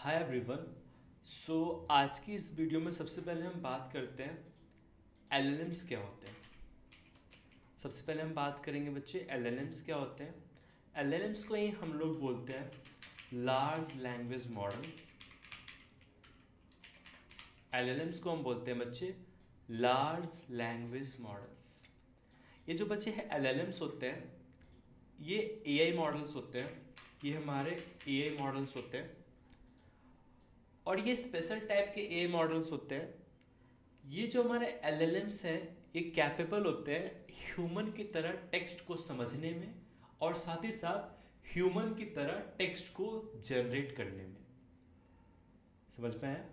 Hi everyone. सो आज की इस वीडियो में सबसे पहले हम बात करते हैं एलएलएम्स क्या होते हैं। सबसे पहले हम बात करेंगे बच्चे एलएलएम्स क्या होते हैं। एलएलएम्स को ही हम लोग बोलते हैं लार्ज लैंग्वेज मॉडल। एलएलएम्स को हम बोलते हैं बच्चे लार्ज लैंग्वेज मॉडल्स। ये जो बच्चे हैं एलएलएम्स होते हैं ये एआई मॉडल्स होते हैं। ये हमारे एआई मॉडल्स होते हैं और ये स्पेशल टाइप के एआई मॉडल्स होते हैं। ये जो हमारे एलएलएम्स हैं ये कैपेबल होते हैं ह्यूमन की तरह टेक्स्ट को समझने में और साथ ही साथ ह्यूमन की तरह टेक्स्ट को जनरेट करने में। समझ में आया?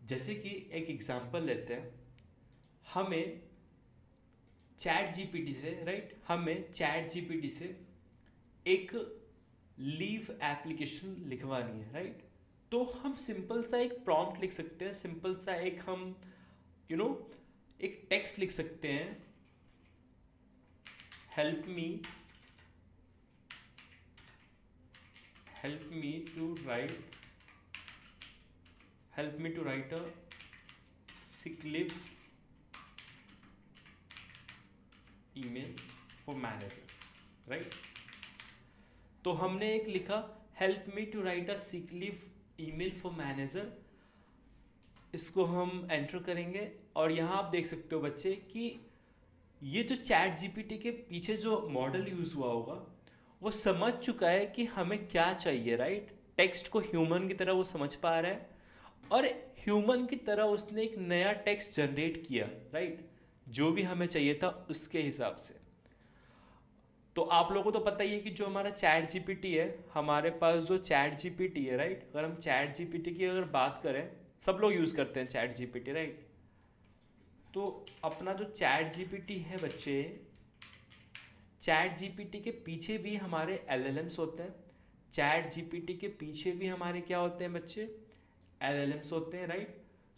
जैसे कि एक एग्जांपल लेते हैं। हमें चैट जीपीटी से हमें चैट जीपीटी से एक लीव एप्लीकेशन लिखवानी है तो हम सिंपल सा एक प्रॉम्प्ट लिख सकते हैं। सिंपल सा एक हम एक टेक्स्ट लिख सकते हैं। Help me to write a sick leave email for manager. तो हमने एक लिखा help me to write a sick leave email for manager. इसको हम एंटर करेंगे और यहाँ आप देख सकते हो बच्चे कि ये जो चैट जीपीटी के पीछे जो मॉडल यूज हुआ होगा वो समझ चुका है कि हमें क्या चाहिए। टेक्स्ट को ह्यूमन की तरह वो समझ पा रहा है और ह्यूमन की तरह उसने एक नया टेक्स्ट जनरेट किया। जो भी हमें चाहिए था उसके हिसाब से। तो आप लोगों को तो पता ही है कि जो हमारा चैट जीपीटी है, हमारे पास जो चैट जीपीटी है अगर हम चैट जीपीटी की अगर बात करें, सब लोग यूज़ करते हैं चैट जीपीटी। तो अपना जो चैट जीपीटी है बच्चे, चैट जीपीटी के पीछे भी हमारे एलएलएम्स होते हैं। चैट जीपीटी के पीछे भी हमारे क्या होते हैं बच्चे? एलएलएम्स होते हैं।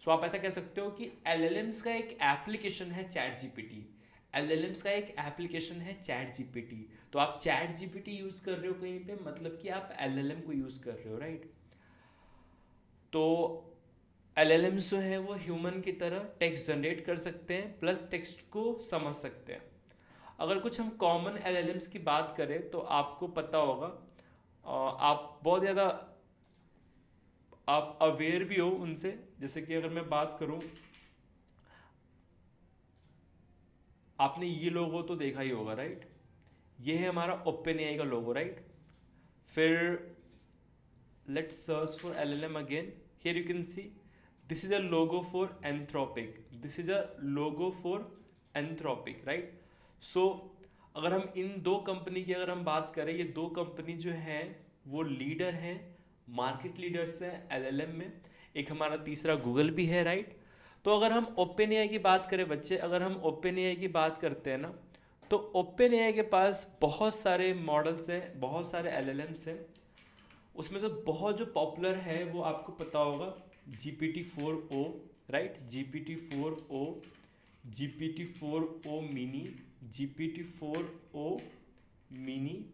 सो आप ऐसा कह सकते हो कि एलएलएम्स का एक एप्लीकेशन है चैट जीपीटी। एलएलएम्स का एक एप्लीकेशन है चैट जीपीटी। तो आप चैट जीपीटी यूज कर रहे हो कहीं पे, मतलब कि आप एलएलएम को यूज कर रहे हो। तो एलएलएम्स जो है वो ह्यूमन की तरह टेक्स्ट जनरेट कर सकते हैं प्लस टेक्स्ट को समझ सकते हैं। अगर कुछ हम कॉमन एलएलएम्स की बात करें तो आपको पता होगा, आप बहुत ज़्यादा आप अवेयर भी हो उनसे। जैसे कि अगर मैं बात करूं, आपने ये लोगो तो देखा ही होगा। ये है हमारा ओपन एआई का लोगो। फिर let's search for LLM again. Here you can see this is a logo for Anthropic. So अगर हम इन दो कंपनी की अगर हम बात करें, ये दो कंपनी जो है वो लीडर हैं, मार्केट लीडर्स हैं एलएलएम में। एक हमारा तीसरा गूगल भी है। तो अगर हम ओपन एआई की बात करें बच्चे, अगर हम ओपन एआई की बात करते हैं ना, तो ओपन एआई के पास बहुत सारे मॉडल्स हैं, बहुत सारे एलएलएम्स हैं। उसमें से बहुत जो पॉपुलर है वो आपको पता होगा GPT-4o। GPT-4o, GPT-4o mini, GPT-4o mini.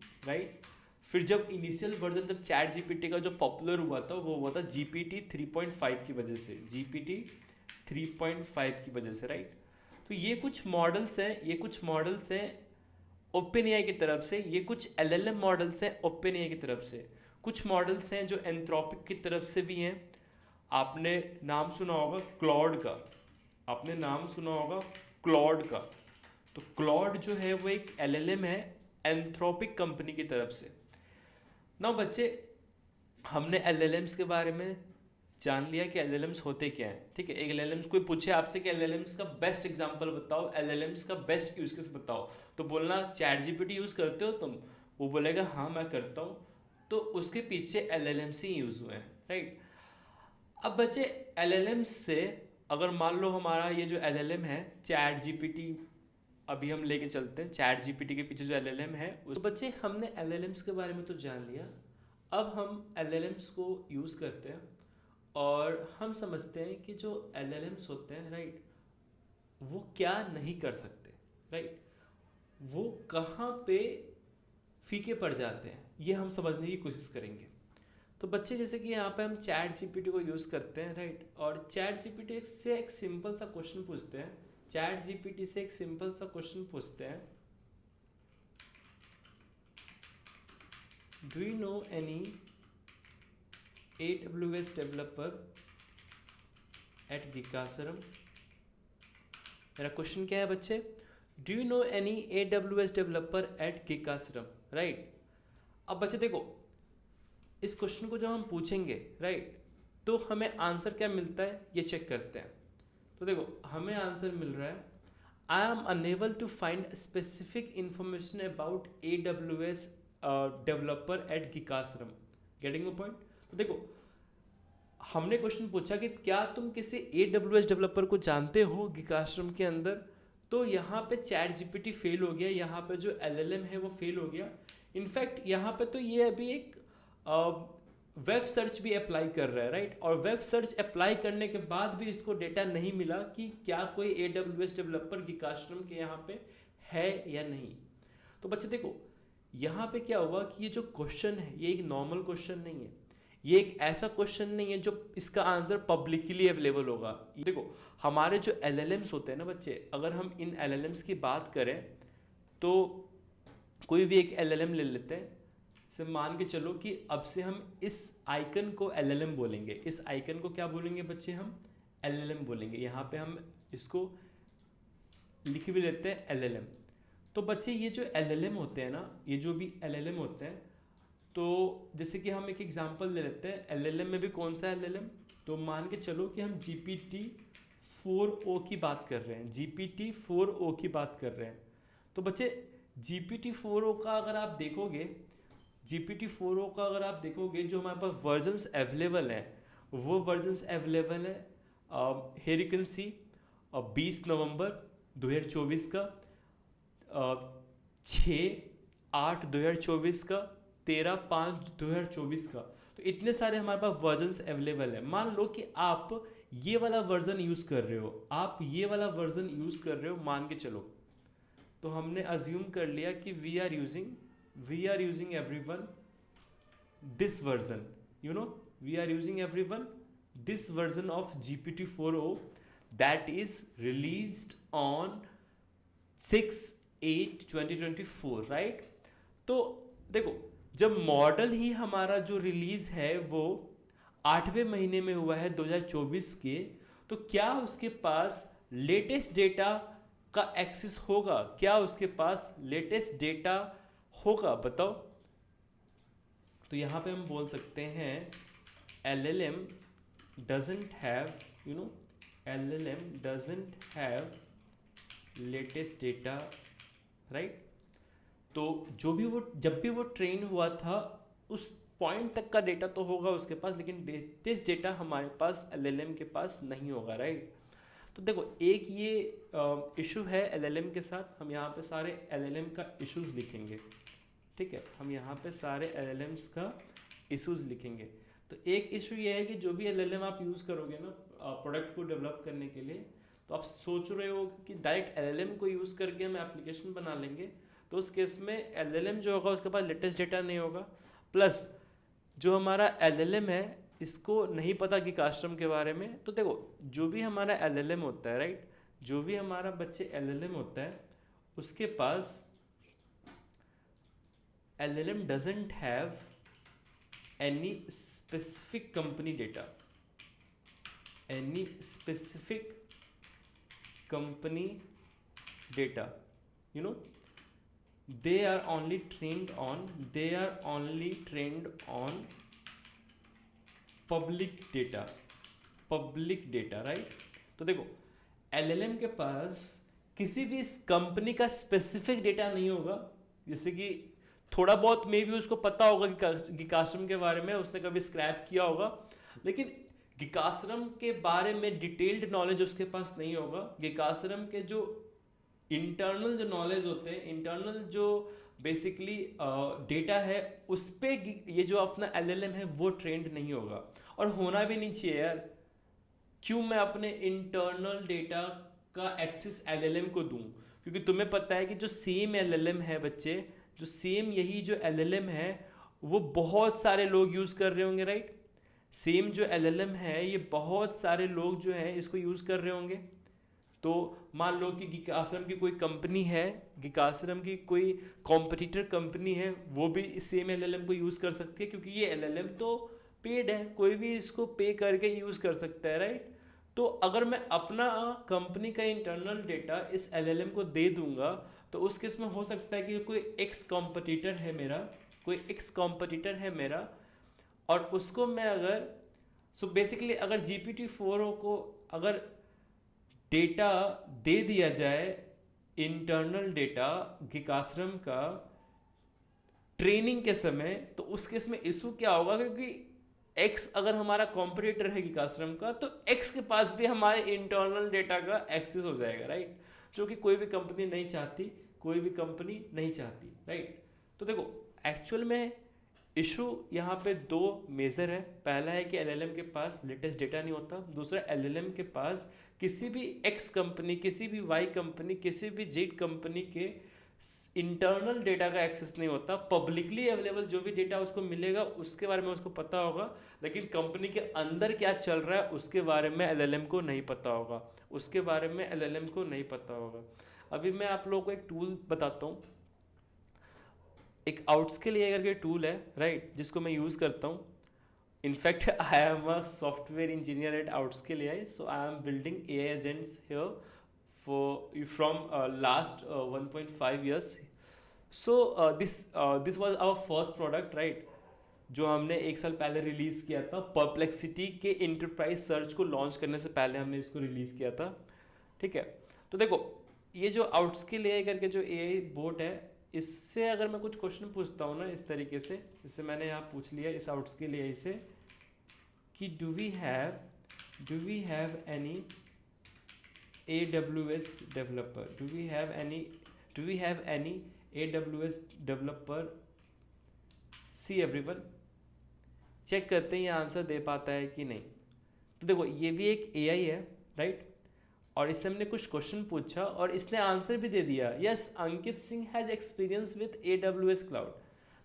फिर जब इनिशियल वर्जन जब चैट जीपीटी का जो पॉपुलर हुआ था वो हुआ था GPT-3.5 की वजह से। GPT-3.5 की वजह से। तो ये कुछ मॉडल्स हैं ओपन एआई की तरफ से। ये कुछ एलएलएम मॉडल्स हैं ओपन एआई की तरफ से। कुछ मॉडल्स हैं जो एंथ्रोपिक की तरफ से भी हैं। आपने नाम सुना होगा क्लॉड का। तो क्लॉड जो है वो एक एलएलएम है एंथ्रोपिक कंपनी की तरफ से। ना बच्चे, हमने एलएलएम्स के बारे में जान लिया कि एलएलएम्स होते क्या हैं। ठीक है, एक एलएलएम्स कोई पूछे आपसे कि एलएलएम्स का बेस्ट एग्जांपल बताओ, एलएलएम्स का बेस्ट यूज केस बताओ, तो बोलना चैट जीपीटी यूज करते हो तुम? वो बोलेगा हाँ मैं करता हूँ। तो उसके पीछे एलएलएम्स ही यूज हुए हैं। अब बच्चे एलएलएम्स से अगर मान लो हमारा ये जो एलएलएम है चैट जीपीटी, अभी हम लेके चलते हैं चैट जीपीटी के पीछे जो एलएलएम है उस बच्चे हमने एलएलएम्स के बारे में तो जान लिया। अब हम एलएलएम्स को यूज़ करते हैं और हम समझते हैं कि जो एलएलएम्स होते हैं वो क्या नहीं कर सकते। वो कहाँ पे फीके पड़ जाते हैं ये हम समझने की कोशिश करेंगे। तो बच्चे जैसे कि यहाँ पे हम चैट जीपीटी को यूज़ करते हैं, राइट, और चैट जीपीटी से एक सिंपल सा क्वेश्चन पूछते हैं, चैट जीपीटी से एक सिंपल सा क्वेश्चन पूछते हैं, do you know any AWS developer at Gigasaram. मेरा क्वेश्चन क्या है बच्चे, do you know any AWS developer at Gigasaram, right. अब बच्चे देखो, इस क्वेश्चन को जब हम पूछेंगे, राइट, तो हमें आंसर क्या मिलता है ये चेक करते हैं। तो देखो हमें आंसर मिल रहा है, I am unable to find specific information about AWS developer at Gigasaram. Getting the point. तो देखो हमने क्वेश्चन पूछा कि क्या तुम किसी AWS डेवलपर को जानते हो गिगासरम के अंदर, तो यहाँ पे चैट जीपीटी फेल हो गया, यहाँ पे जो LLM है वो फेल हो गया। इनफैक्ट यहाँ पे तो ये अभी एक वेब सर्च भी अप्लाई कर रहा है, राइट, और वेब सर्च अप्लाई करने के बाद भी इसको डेटा नहीं मिला कि क्या कोई AWS डेवलपर गिगासरम के यहाँ पे है या नहीं। तो बच्चे देखो यहाँ पे क्या हुआ कि ये जो क्वेश्चन है ये एक नॉर्मल क्वेश्चन नहीं है, ये एक ऐसा क्वेश्चन नहीं है जो इसका आंसर पब्लिकली अवेलेबल होगा। देखो हमारे जो LLMs होते हैं ना बच्चे, अगर हम इन LLMs की बात करें तो कोई भी एक LLM ले लेते हैं, से मान के चलो कि अब से हम इस आइकन को LLM बोलेंगे, इस आइकन को क्या बोलेंगे बच्चे, हम LLM बोलेंगे। यहाँ पे हम इसको लिख भी लेते हैं LLM। तो बच्चे ये जो LLM होते हैं ना, ये जो भी LLM होते हैं, तो जैसे कि हम एक एग्जांपल ले लेते हैं, LLM में भी कौन सा LLM, तो मान के चलो कि हम GPT-4o की बात कर रहे हैं, GPT-4o की बात कर रहे हैं। तो बच्चे GPT-4o का अगर आप देखोगे, GPT-4o का अगर आप देखोगे, जो हमारे पास वर्जन्स अवेलेबल हैं वो वर्जन्स अवेलेबल है, हियर यू कैन सी 20 नवंबर 2024 का, 6/8/2024 का, 13/5/2024 का। तो इतने सारे हमारे पास वर्जन्स अवेलेबल है। मान लो कि आप ये वाला वर्जन यूज़ कर रहे हो, आप ये वाला वर्जन यूज़ कर रहे हो, मान के चलो, तो हमने अज्यूम कर लिया कि we are using everyone this version, you know, we are using everyone this version of GPT-4o that is released on 6/8/2024, right. तो देखो जब मॉडल ही हमारा जो रिलीज है वो 8वें महीने में हुआ है 2024 के, तो क्या उसके पास लेटेस्ट डेटा का एक्सेस होगा, क्या उसके पास लेटेस्ट डेटा होगा, बताओ। तो यहाँ पे हम बोल सकते हैं LLM doesn't have, you know, LLM doesn't have latest data, right। तो जो भी वो जब भी वो ट्रेन हुआ था उस पॉइंट तक का डेटा तो होगा उसके पास, लेकिन लेटेस्ट डेटा हमारे पास LLM के पास नहीं होगा, राइट। तो देखो एक ये इशू है LLM के साथ, हम यहाँ पे सारे LLM का इश्यूज लिखेंगे, ठीक है, हम यहाँ पे सारे LLMs का इश्यूज लिखेंगे। तो एक इशू ये है कि जो भी LLM आप यूज़ करोगे ना प्रोडक्ट को डेवलप करने के लिए, तो आप सोच रहे हो कि डायरेक्ट LLM को यूज़ करके हम एप्लीकेशन बना लेंगे, तो उस केस में LLM जो होगा उसके पास लेटेस्ट डेटा नहीं होगा, प्लस जो हमारा LLM है इसको नहीं पता कि गिगासरम के बारे में। तो देखो जो भी हमारा LLM होता है, राइट, जो भी हमारा बच्चे LLM होता है उसके पास LLM doesn't have any specific company data, any specific company data, you know, they are only trained on public data, right. तो देखो LLM के पास किसी भी कंपनी का स्पेसिफिक डेटा नहीं होगा, जैसे कि थोड़ा बहुत मे भी उसको पता होगा कि गिगासरम के बारे में उसने कभी स्क्रैप किया होगा, लेकिन गिगासरम के बारे में डिटेल्ड नॉलेज उसके पास नहीं होगा। गिगासरम के जो इंटरनल जो नॉलेज होते हैं, इंटरनल जो बेसिकली डेटा है उस पर ये जो अपना LLM है वो ट्रेंड नहीं होगा, और होना भी नहीं चाहिए यार। क्यों मैं अपने इंटरनल डेटा का एक्सेस LLM को दूं, क्योंकि तुम्हें पता है कि जो सेम LLM है बच्चे, जो सेम यही जो LLM है वो बहुत सारे लोग यूज़ कर रहे होंगे, राइट। सेम जो LLM है ये बहुत सारे लोग जो है इसको यूज़ कर रहे होंगे। तो मान लो कि गीक आश्रम की कोई कंपनी है, गीक आश्रम की कोई कॉम्पिटिटर कंपनी है, वो भी सेम LLM को यूज़ कर सकती है, क्योंकि ये LLM तो पेड है, कोई भी इसको पे करके यूज़ कर सकता है, राइट। तो अगर मैं अपना कंपनी का इंटरनल डेटा इस LLM को दे दूंगा, तो उस केस में हो सकता है कि कोई एक्स कॉम्पिटिटर है मेरा, कोई एक्स कॉम्पिटिटर है मेरा, और उसको मैं अगर बेसिकली अगर GPT-4 को अगर डेटा दे दिया जाए, इंटरनल डेटा गिकाश्रम का ट्रेनिंग के समय, तो उस केस में इशू क्या होगा, क्योंकि एक्स अगर हमारा कॉम्पिटिटर है गिकाश्रम का, तो एक्स के पास भी हमारे इंटरनल डेटा का एक्सेस हो जाएगा, राइट। जो कि कोई भी कंपनी नहीं चाहती, कोई भी कंपनी नहीं चाहती, राइट। तो देखो एक्चुअल में इशू यहाँ पे दो मेजर है। पहला है कि LLM के पास लेटेस्ट डेटा नहीं होता, दूसरा LLM के पास किसी भी एक्स कंपनी, किसी भी वाई कंपनी, किसी भी जेड कंपनी के इंटरनल डेटा का एक्सेस नहीं होता। पब्लिकली अवेलेबल जो भी डेटा उसको मिलेगा उसके बारे में उसको पता होगा, लेकिन कंपनी के अंदर क्या चल रहा है उसके बारे में LLM को नहीं पता होगा, उसके बारे में LLM को नहीं पता होगा। अभी मैं आप लोगों को एक टूल बताता हूँ, एक आउटस्किल AI करके टूल है, राइट, जिसको मैं यूज़ करता हूँ। In fact I am a software engineer at Outskill AI, so I am building AI agents here for from last 1.5 years. So this was our first product, right, जो हमने एक साल पहले रिलीज़ किया था। परप्लेक्सिटी के इंटरप्राइज सर्च को launch करने से पहले हमने इसको रिलीज़ किया था, ठीक है। तो देखो ये जो आउटस्किल AI करके जो AI बोट है, इससे अगर मैं कुछ क्वेश्चन पूछता हूँ ना इस तरीके से, जैसे मैंने यहाँ पूछ लिया इस आउटस्किल AI से कि do we have any AWS developer, do we have any AWS developer, see everyone, check करते हैं ये आंसर दे पाता है कि नहीं। तो देखो ये भी एक AI है, राइट, और इससे हमने कुछ क्वेश्चन पूछा और इसने आंसर भी दे दिया, yes Ankit Singh has experience with AWS cloud.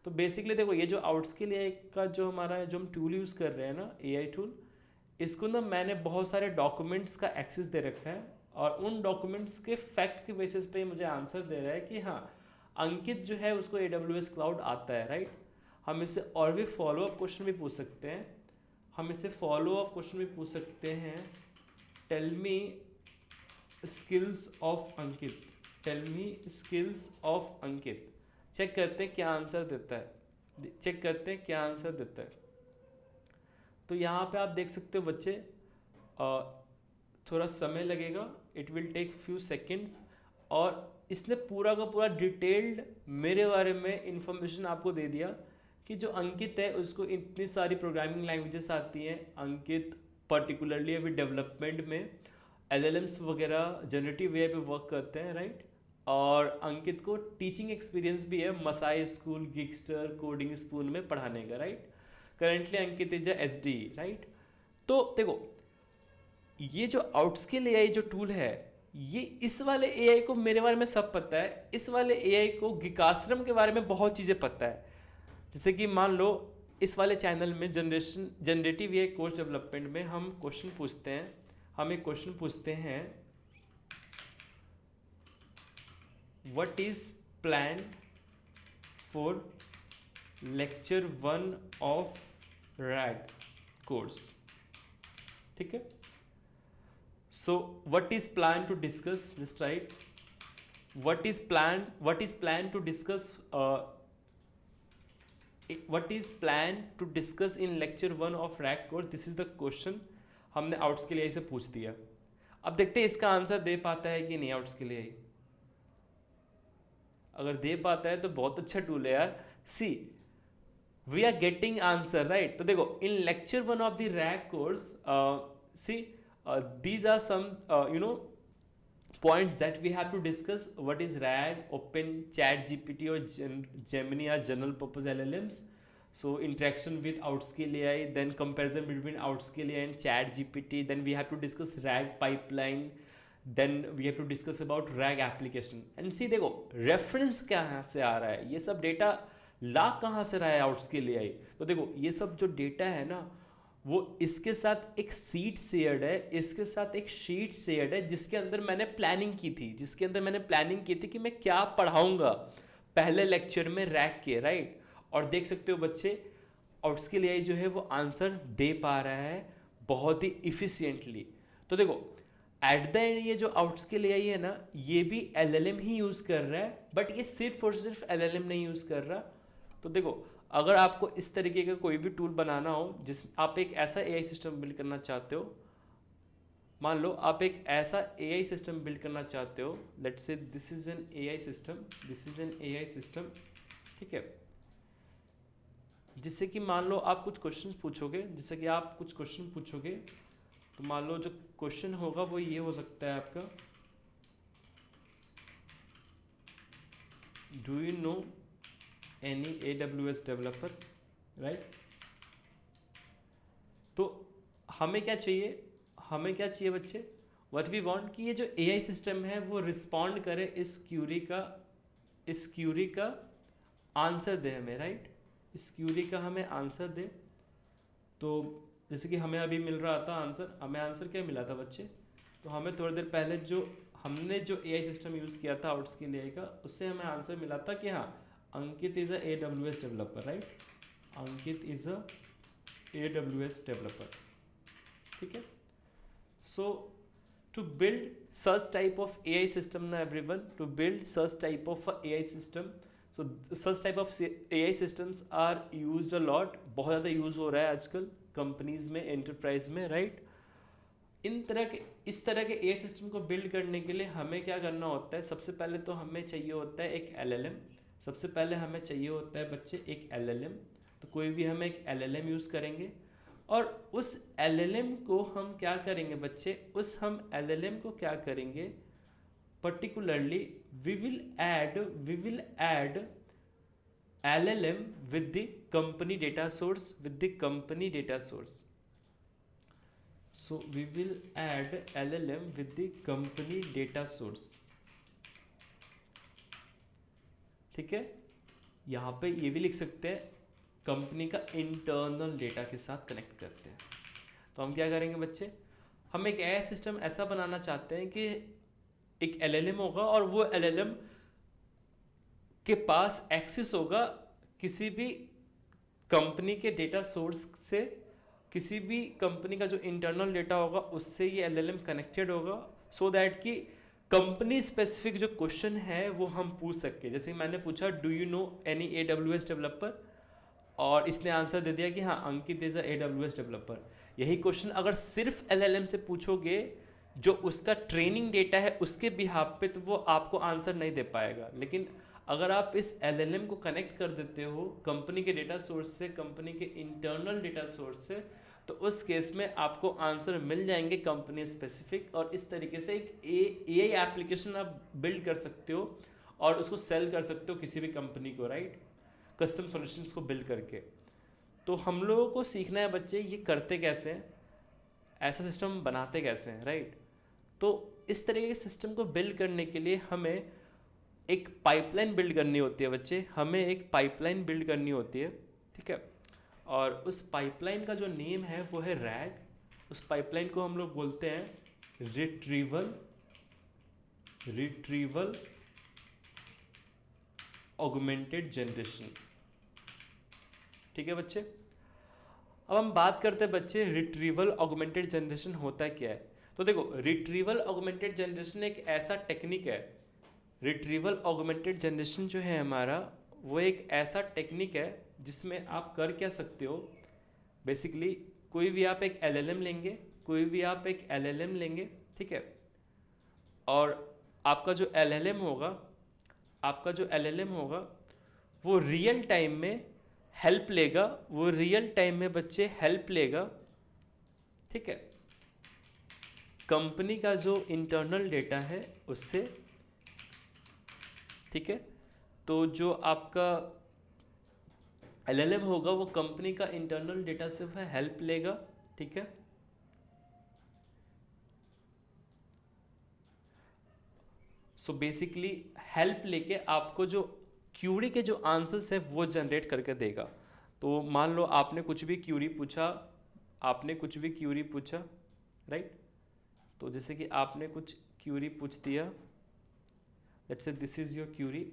तो बेसिकली देखो ये जो आउटस्किल AI का जो हमारा जो हम टूल यूज़ कर रहे हैं ना, AI टूल, इसको ना मैंने बहुत सारे डॉक्यूमेंट्स का एक्सेस दे रखा है, और उन डॉक्यूमेंट्स के फैक्ट के बेसिस पे मुझे आंसर दे रहा है कि हाँ अंकित जो है उसको AWS क्लाउड आता है, राइट। हम इससे और भी फॉलो अप क्वेश्चन भी पूछ सकते हैं, tell me skills of Ankit, check करते हैं क्या आंसर देता है, तो यहाँ पे आप देख सकते हो बच्चे, थोड़ा समय लगेगा, it will take few seconds, और इसने पूरा का पूरा डिटेल्ड मेरे बारे में इंफॉर्मेशन आपको दे दिया कि जो अंकित है उसको इतनी सारी प्रोग्रामिंग लैंग्वेजेस आती हैं। अंकित पर्टिकुलरली अभी डेवलपमेंट में LLMs वगैरह जनरेटिव AI पे वर्क करते हैं, राइट। और अंकित को टीचिंग एक्सपीरियंस भी है मसाई स्कूल, गिगस्टर, कोडिंग स्कूल में पढ़ाने का, right. Currently Ankit is SD, right. तो देखो ये जो आउटस्किल AI जो टूल है, ये इस वाले AI को मेरे बारे में सब पता है, इस वाले AI को गिकाश्रम के बारे में बहुत चीज़ें पता है। जैसे कि मान लो इस वाले चैनल में जनरेटिव AI कोर्स डेवलपमेंट में हम क्वेश्चन पूछते हैं, what is plan for lecture 1 of RAG course, ठीक है। So what is planned to discuss, just write what is planned to discuss in lecture 1 of RAG course, this is the question हमने आउटस्किल AI से पूछ दिया। अब देखते हैं इसका आंसर दे पाता है कि नहीं आउटस्किल AI। अगर दे पाता है तो बहुत अच्छा टूल है यार। See we are getting answer, right. तो देखो in lecture 1 of the RAG course, see these are some points that we have to discuss. What is RAG, Open, ChatGPT or Gemini are general purpose LLMs. So interaction with Outskill AI, then comparison between Outskill AI and ChatGPT. Then we have to discuss RAG pipeline. Then we have to discuss about RAG application. And see देखो reference कहाँ से आ रहा है, ये सब data ला कहाँ से रहा है आउट्स के लिए आई? तो देखो ये सब जो डेटा है ना, वो इसके साथ एक सीट शेयर्ड है, इसके साथ एक शीट शेयर्ड है, जिसके अंदर मैंने प्लानिंग की थी, कि मैं क्या पढ़ाऊंगा पहले लेक्चर में रैक के, राइट। और देख सकते हो बच्चे, आउट्स के लिए जो है वो आंसर दे पा रहा है बहुत ही इफिशियंटली। तो देखो एट द एंड ये जो आउट्स के लिए है ना, ये भी एलएलएम ही यूज़ कर रहा है, बट ये सिर्फ और सिर्फ एलएलएम नहीं यूज़ कर रहा। तो देखो अगर आपको इस तरीके का कोई भी टूल बनाना हो, जिस आप एक ऐसा एआई सिस्टम बिल्ड करना चाहते हो, मान लो आप एक ऐसा एआई सिस्टम बिल्ड करना चाहते हो, let's say this is an AI system, ठीक है, जिससे कि मान लो आप कुछ क्वेश्चन पूछोगे, तो मान लो जो क्वेश्चन होगा वो ये हो सकता है आपका, do you know any AWS developer, right. तो हमें क्या चाहिए बच्चे, व्हाट वी वांट कि ये जो एआई सिस्टम है वो रिस्पॉन्ड करे इस क्यूरी का आंसर दे हमें, राइट। इस क्यूरी का हमें आंसर दे। तो जैसे कि हमें अभी मिल रहा था आंसर, हमें आंसर क्या मिला था बच्चे, तो हमें थोड़ी देर पहले हमने जो एआई सिस्टम यूज़ किया था आउट्स के लिए का, उससे हमें आंसर मिला था कि हाँ Ankit is a AWS developer, right. Ankit is a AWS developer, ठीक है। सो to build such type of AI system now everyone, to build such type of AI system, so such type of AI systems are used a lot, बहुत ज़्यादा use हो रहा है आजकल companies में, enterprise में, राइट। इस तरह के AI सिस्टम को बिल्ड करने के लिए हमें क्या करना होता है, सबसे पहले तो हमें चाहिए होता है एक LLM। बच्चे एक LLM, तो कोई भी हम एक LLM यूज़ करेंगे, और उस LLM को हम क्या करेंगे बच्चे, particularly we will add LLM with the company data source, so we will add LLM with the company data source, ठीक है। यहाँ पे ये भी लिख सकते हैं कंपनी का इंटरनल डेटा के साथ कनेक्ट करते हैं। तो हम क्या करेंगे बच्चे, हम एक एआई सिस्टम ऐसा बनाना चाहते हैं कि एक LLM होगा, और वो LLM के पास एक्सेस होगा किसी भी कंपनी के डेटा सोर्स से, किसी भी कंपनी का जो इंटरनल डेटा होगा उससे ये LLM कनेक्टेड होगा, सो दैट कि कंपनी स्पेसिफिक जो क्वेश्चन है वो हम पूछ सकते। जैसे मैंने पूछा do you know any AWS developer, और इसने आंसर दे दिया कि हाँ अंकित इज अ AWS डेवलपर। यही क्वेश्चन अगर सिर्फ LLM से पूछोगे जो उसका ट्रेनिंग डेटा है उसके बिहाफ पे, तो वो आपको आंसर नहीं दे पाएगा। लेकिन अगर आप इस LLM को कनेक्ट कर देते हो कंपनी के डेटा सोर्स से, कंपनी के इंटरनल डेटा सोर्स से, तो उस केस में आपको आंसर मिल जाएंगे कंपनी स्पेसिफिक, और इस तरीके से एक AI एप्लीकेशन आप बिल्ड कर सकते हो और उसको सेल कर सकते हो किसी भी कंपनी को, राइट, कस्टम सॉल्यूशंस को बिल्ड करके। तो हम लोगों को सीखना है बच्चे ये करते कैसे हैं, ऐसा सिस्टम बनाते कैसे हैं, राइट। तो इस तरीके के सिस्टम को बिल्ड करने के लिए हमें एक पाइपलाइन बिल्ड करनी होती है बच्चे, ठीक है। और उस पाइपलाइन का जो नेम है वो है रैग। उस पाइपलाइन को हम लोग बोलते हैं रिट्रीवल ऑगमेंटेड जनरेशन, ठीक है बच्चे। अब हम बात करते हैं बच्चे रिट्रीवल ऑगमेंटेड जनरेशन होता क्या है। तो देखो रिट्रीवल ऑगमेंटेड जनरेशन एक ऐसा टेक्निक है, रिट्रीवल ऑगमेंटेड जनरेशन जो है हमारा, वो एक ऐसा टेक्निक है जिसमें आप कर क्या सकते हो, बेसिकली कोई भी आप एक LLM लेंगे, ठीक है। और आपका जो LLM होगा वो रियल टाइम में हेल्प लेगा, ठीक है, कंपनी का जो इंटरनल डेटा है उससे, ठीक है। तो जो आपका LLM होगा वो कंपनी का इंटरनल डेटा से वह हेल्प लेगा, ठीक है। सो बेसिकली हेल्प लेके आपको जो क्यूरी के जो आंसर्स है वो जनरेट करके देगा। तो मान लो आपने कुछ भी क्यूरी पूछा, राइट। तो जैसे कि आपने कुछ क्यूरी पूछ दिया, let's say this is your Curie,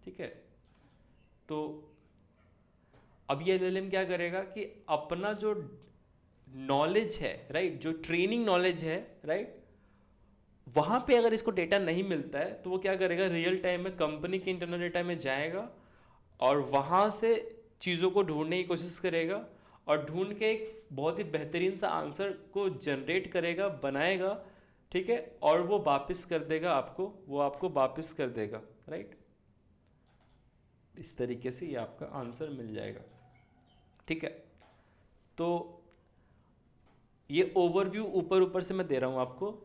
ठीक है। तो अब ये एलएलएम क्या करेगा कि अपना जो नॉलेज है, राइट, जो ट्रेनिंग नॉलेज है, राइट, वहाँ पे अगर इसको डेटा नहीं मिलता है तो वो क्या करेगा, रियल टाइम में कंपनी के इंटरनल डेटा में जाएगा और वहाँ से चीज़ों को ढूंढने की कोशिश करेगा और ढूंढ के एक बहुत ही बेहतरीन सा आंसर को जनरेट करेगा, बनाएगा, ठीक है, और वो वापस कर देगा आपको, वो आपको वापस कर देगा, राइट। इस तरीके से ये आपका आंसर मिल जाएगा, ठीक है। तो ये ओवरव्यू ऊपर ऊपर से मैं दे रहा हूँ आपको।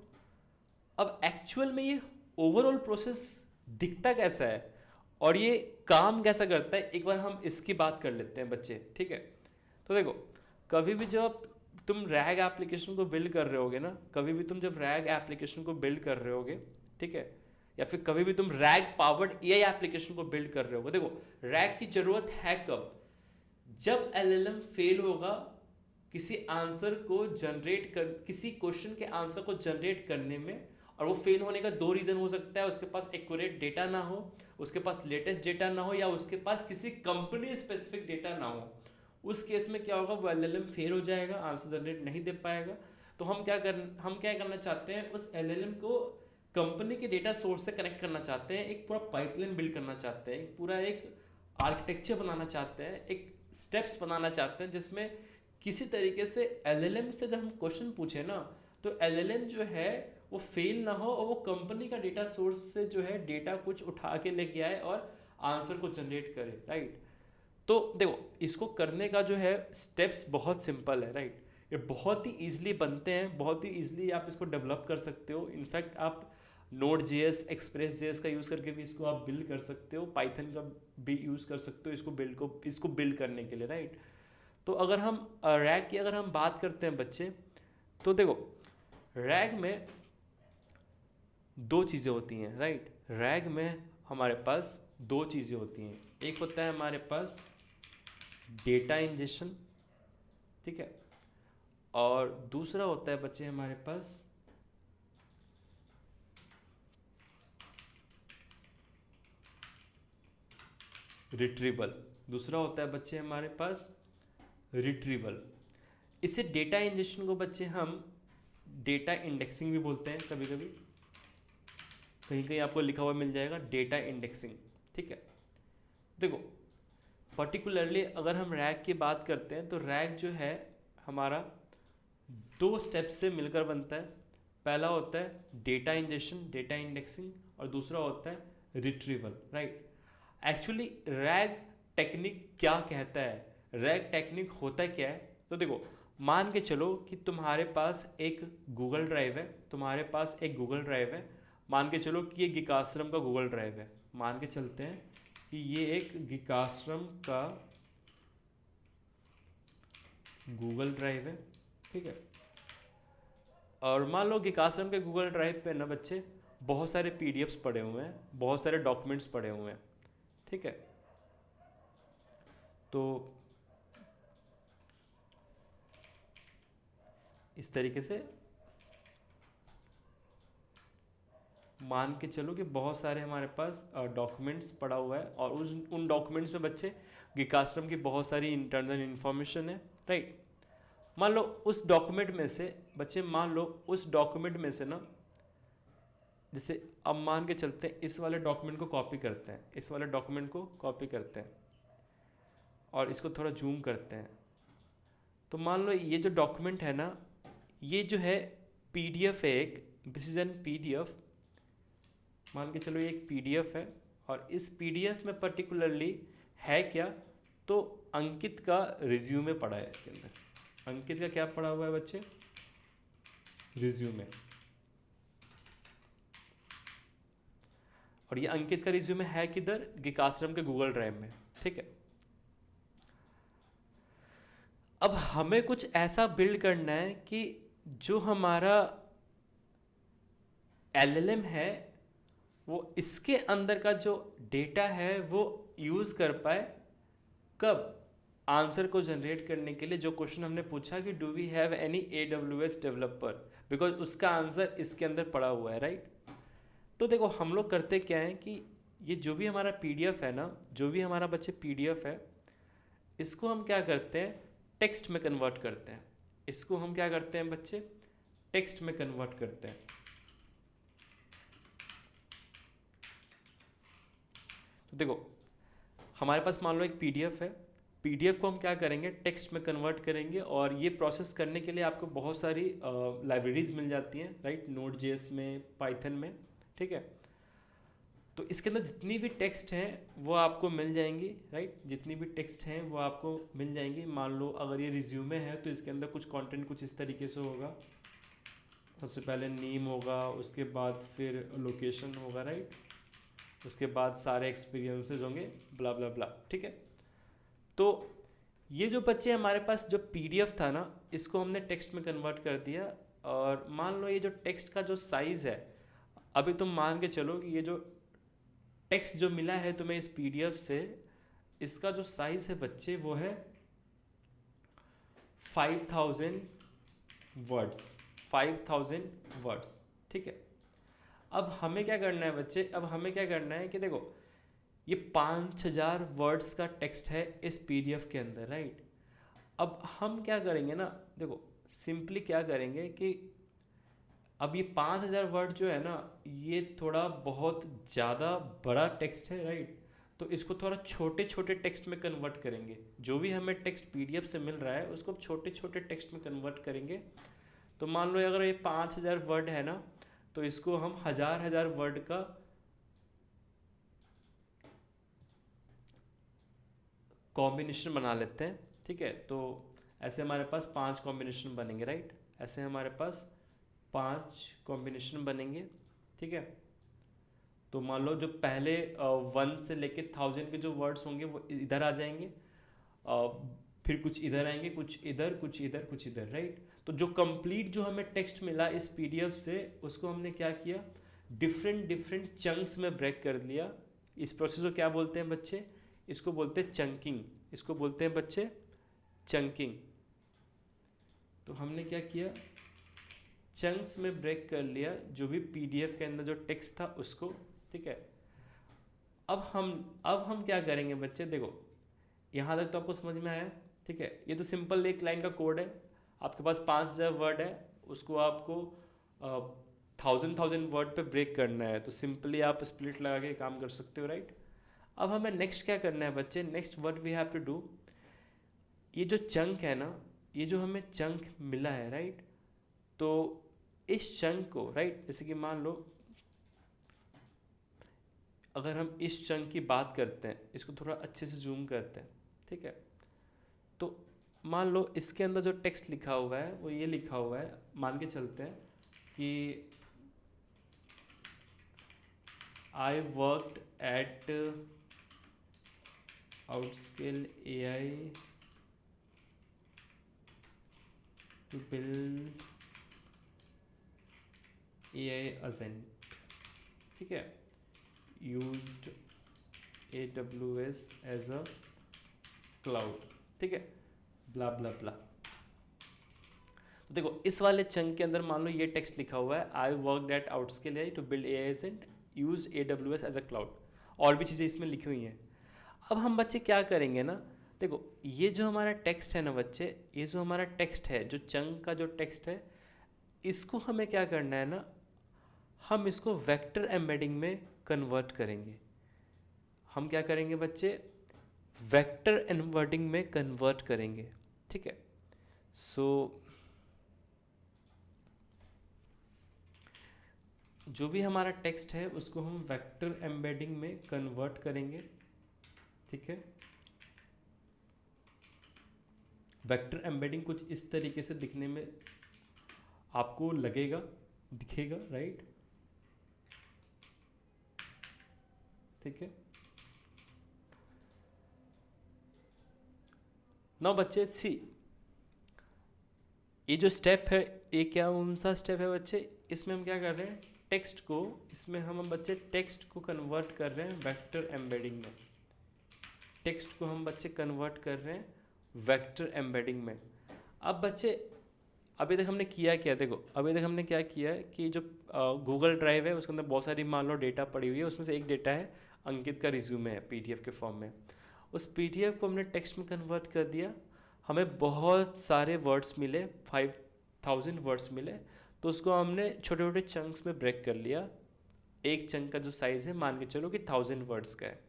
अब एक्चुअल में ये ओवरऑल प्रोसेस दिखता कैसा है और ये काम कैसा करता है, एक बार हम इसकी बात कर लेते हैं बच्चे, ठीक है। तो देखो, कभी भी जब तुम रैग एप्लीकेशन को बिल्ड कर रहे होगे ना, कभी भी तुम जब रैग एप्लीकेशन को बिल्ड कर रहे होगे, ठीक है, या फिर कभी भी तुम रैग पावर्ड एआई एप्लीकेशन को बिल्ड कर रहे होगे, देखो रैग की जरूरत है कब, जब एलएलएम फेल होगा किसी आंसर को जनरेट कर, किसी क्वेश्चन के आंसर को जनरेट करने में। और वो फेल होने का दो रीजन हो सकता है, उसके पास एक्यूरेट डेटा ना हो, उसके पास लेटेस्ट डेटा ना हो, या उसके पास किसी कंपनी स्पेसिफिक डेटा ना हो। उस केस में क्या होगा, वो एलएलएम फेल हो जाएगा, आंसर जनरेट नहीं दे पाएगा। तो हम क्या करना चाहते हैं, उस एलएलएम को कंपनी के डेटा सोर्स से कनेक्ट करना चाहते हैं, एक पूरा पाइपलाइन बिल्ड करना चाहते हैं, पूरा एक आर्किटेक्चर बनाना चाहते हैं, एक स्टेप्स बनाना चाहते हैं, जिसमें किसी तरीके से एलएलएम से जब हम क्वेश्चन पूछे ना, तो एलएलएम जो है वो फेल ना हो और वो कंपनी का डेटा सोर्स से जो है डेटा कुछ उठा के लेके आए और आंसर को जनरेट करे, राइट। तो देखो, इसको करने का जो है स्टेप्स बहुत सिंपल है, राइट। ये बहुत ही ईजिली बनते हैं, बहुत ही ईजिली आप इसको डेवलप कर सकते हो। इनफैक्ट आप Node.js, Express.js का यूज़ करके भी इसको आप बिल्ड कर सकते हो, पाइथन का भी यूज़ कर सकते हो इसको बिल्ड करने के लिए, राइट। तो अगर हम रैग की अगर हम बात करते हैं बच्चे, तो देखो रैग में दो चीज़ें होती हैं, राइट। रैग में हमारे पास दो चीज़ें होती हैं, एक होता है हमारे पास डेटा इंजेक्शन, ठीक है, और दूसरा होता है बच्चे हमारे पास रिट्रीवल। दूसरा होता है बच्चे हमारे पास रिट्रीवल। इसे डेटा इंजेक्शन को बच्चे हम डेटा इंडेक्सिंग भी बोलते हैं, कभी कभी कहीं कहीं आपको लिखा हुआ मिल जाएगा डेटा इंडेक्सिंग, ठीक है। देखो पर्टिकुलरली अगर हम रैग की बात करते हैं तो रैग जो है हमारा दो स्टेप्स से मिलकर बनता है। पहला होता है डेटा इंजेक्शन, डेटा इंडेक्सिंग, और दूसरा होता है retrieval, right. Actually rag technique क्या कहता है, रैग टेक्निक होता क्या है, तो देखो मान के चलो कि तुम्हारे पास एक गूगल ड्राइव है, मान के चलो कि ये गिकाश्रम का गूगल ड्राइव है, मान के चलते हैं कि ये एक गिकाश्रम का गूगल ड्राइव है, ठीक है। और मान लो गिकाश्रम के गूगल ड्राइव पे ना बच्चे बहुत सारे पीडीएफ्स पड़े हुए हैं, बहुत सारे डॉक्यूमेंट्स पड़े हुए हैं, ठीक है। तो इस तरीके से मान के चलो कि बहुत सारे हमारे पास डॉक्यूमेंट्स पड़ा हुआ है और उन डॉक्यूमेंट्स में बच्चे गिकाश्रम की बहुत सारी इंटरनल इन्फॉर्मेशन है, राइट। मान लो उस डॉक्यूमेंट में से ना, जैसे अब मान के चलते हैं इस वाले डॉक्यूमेंट को कॉपी करते हैं और इसको थोड़ा जूम करते हैं। तो मान लो ये जो डॉक्यूमेंट है ना, ये जो है पीडीएफ है एक, दिस इज एन पीडीएफ, मान के चलो ये एक पीडीएफ है। और इस पीडीएफ में पर्टिकुलरली है क्या, तो अंकित का रिज्यूमे पड़ा है इसके अंदर। अंकित का क्या पड़ा हुआ है बच्चे, रिज्यूमे। और ये अंकित का रिज्यूमे है किधर, गिकाश्रम के गूगल ड्राइव में, ठीक है। अब हमें कुछ ऐसा बिल्ड करना है कि जो हमारा एलएलएम है वो इसके अंदर का जो डेटा है वो यूज़ कर पाए कब, आंसर को जनरेट करने के लिए। जो क्वेश्चन हमने पूछा कि do we have any AWS developer, because उसका आंसर इसके अंदर पड़ा हुआ है, राइट। तो देखो हम लोग करते क्या है कि ये जो भी हमारा PDF है ना, जो भी हमारा बच्चे PDF है, इसको हम क्या करते हैं, टेक्स्ट में कन्वर्ट करते हैं। इसको हम क्या करते हैं बच्चे, टेक्स्ट में कन्वर्ट करते हैं। तो देखो हमारे पास मान लो एक PDF है, PDF को हम क्या करेंगे, टेक्स्ट में कन्वर्ट करेंगे। और ये प्रोसेस करने के लिए आपको बहुत सारी लाइब्रेरीज मिल जाती हैं, राइट, Node.js में, पाइथन में, ठीक है। तो इसके अंदर जितनी भी टेक्स्ट हैं वो आपको मिल जाएंगी, राइट, जितनी भी टेक्स्ट हैं वो आपको मिल जाएंगी। मान लो अगर ये रिज्यूमे है तो इसके अंदर कुछ कंटेंट कुछ इस तरीके से होगा। सबसे पहले नेम होगा, उसके बाद फिर लोकेशन होगा, राइट, उसके बाद सारे एक्सपीरियंसेस होंगे, ब्ला ब्ला ब्ला, ठीक है। तो ये जो बच्चे हमारे पास जो PDF था ना, इसको हमने टेक्स्ट में कन्वर्ट कर दिया। और मान लो ये जो टेक्स्ट का जो साइज़ है, अभी तुम मान के चलो कि ये जो टेक्स्ट जो मिला है तुम्हें इस PDF से, इसका जो साइज़ है बच्चे वो है 5000 वर्ड्स, 5000 वर्ड्स, ठीक है। अब हमें क्या करना है बच्चे, अब हमें क्या करना है कि देखो ये 5000 वर्ड्स का टेक्स्ट है इस PDF के अंदर, राइट। अब हम क्या करेंगे ना, देखो सिंपली क्या करेंगे कि अब ये 5000 वर्ड जो है ना, ये थोड़ा बहुत ज़्यादा बड़ा टेक्स्ट है, राइट। तो इसको थोड़ा छोटे छोटे टेक्स्ट में कन्वर्ट करेंगे। जो भी हमें टेक्स्ट PDF से मिल रहा है उसको छोटे छोटे टेक्स्ट में कन्वर्ट करेंगे। तो मान लो अगर ये 5000 वर्ड है ना, तो इसको हम हजार वर्ड का कॉम्बिनेशन बना लेते हैं, ठीक है। तो ऐसे हमारे पास 5 कॉम्बिनेशन बनेंगे, राइट, ऐसे हमारे पास 5 कॉम्बिनेशन बनेंगे, ठीक है। तो मान लो जो पहले 1 से लेके 1000 के जो वर्ड्स होंगे वो इधर आ जाएंगे, फिर कुछ इधर आएंगे, कुछ इधर, कुछ इधर, कुछ इधर, राइट। तो जो कंप्लीट जो हमें टेक्स्ट मिला इस PDF से, उसको हमने क्या किया, डिफरेंट डिफरेंट चंक्स में ब्रेक कर लिया। इस प्रोसेस को क्या बोलते हैं बच्चे, इसको बोलते हैं चंकिंग, इसको बोलते हैं बच्चे चंकिंग। तो हमने क्या किया, चंक्स में ब्रेक कर लिया जो भी PDF के अंदर जो टेक्स्ट था उसको, ठीक है। अब हम क्या करेंगे बच्चे, देखो यहाँ तक तो आपको समझ में आया, ठीक है। ये तो सिंपल एक लाइन का कोड है, आपके पास 5000 वर्ड है, उसको आपको 1000 वर्ड पे ब्रेक करना है। तो सिंपली आप स्प्लिट लगा के काम कर सकते हो, राइट। अब हमें नेक्स्ट क्या करना है बच्चे, next what we have to do, ये जो चंक है ना, ये जो हमें चंक मिला है, राइट, तो इस चंक को, राइट, जैसे कि मान लो अगर हम इस चंक की बात करते हैं, इसको थोड़ा अच्छे से जूम करते हैं, ठीक है। तो मान लो इसके अंदर जो टेक्स्ट लिखा हुआ है वो ये लिखा हुआ है, मान के चलते हैं कि I worked at Outskill AI to build AI agent, ठीक है, used AWS as a cloud, ठीक है, ब्ला ब्ला ब्ला। तो देखो इस वाले चंक के अंदर मान लो ये टेक्स्ट लिखा हुआ है, I worked at Outskill AI to build AI agent, use AWS as a cloud, और भी चीज़ें इसमें लिखी हुई हैं। अब हम बच्चे क्या करेंगे ना, देखो ये जो हमारा टेक्स्ट है ना बच्चे, ये जो हमारा टेक्स्ट है, जो चंक का जो टेक्स्ट है, इसको हमें क्या करना है ना, हम इसको वेक्टर एम्बेडिंग में कन्वर्ट करेंगे। हम क्या करेंगे बच्चे, वेक्टर एम्बेडिंग में कन्वर्ट करेंगे, ठीक है। सो जो भी हमारा टेक्स्ट है उसको हम वेक्टर एम्बेडिंग में कन्वर्ट करेंगे, ठीक है। वेक्टर एम्बेडिंग कुछ इस तरीके से दिखने में आपको लगेगा, दिखेगा, राइट, ठीक है। नाउ बच्चे सी, ये जो स्टेप है ये क्या कौन सा स्टेप है बच्चे, इसमें हम क्या कर रहे हैं, टेक्स्ट को, इसमें हम बच्चे टेक्स्ट को कन्वर्ट कर रहे हैं वेक्टर एम्बेडिंग में, टेक्स्ट को हम बच्चे कन्वर्ट कर रहे हैं वेक्टर एम्बेडिंग में। अब बच्चे अभी तक हमने किया क्या, देखो अभी तक हमने क्या किया है कि जो गूगल ड्राइव है उसके अंदर बहुत सारी मान लो डेटा पड़ी हुई है, उसमें से एक डेटा है अंकित का रिज्यूमे है पीडीएफ के फॉर्म में। उस पीडीएफ को हमने टेक्स्ट में कन्वर्ट कर दिया, हमें बहुत सारे वर्ड्स मिले, 5000 वर्ड्स मिले, तो उसको हमने छोटे छोटे चंक्स में ब्रेक कर लिया। एक चंक का जो साइज़ है मान के चलो कि 1000 वर्ड्स का है,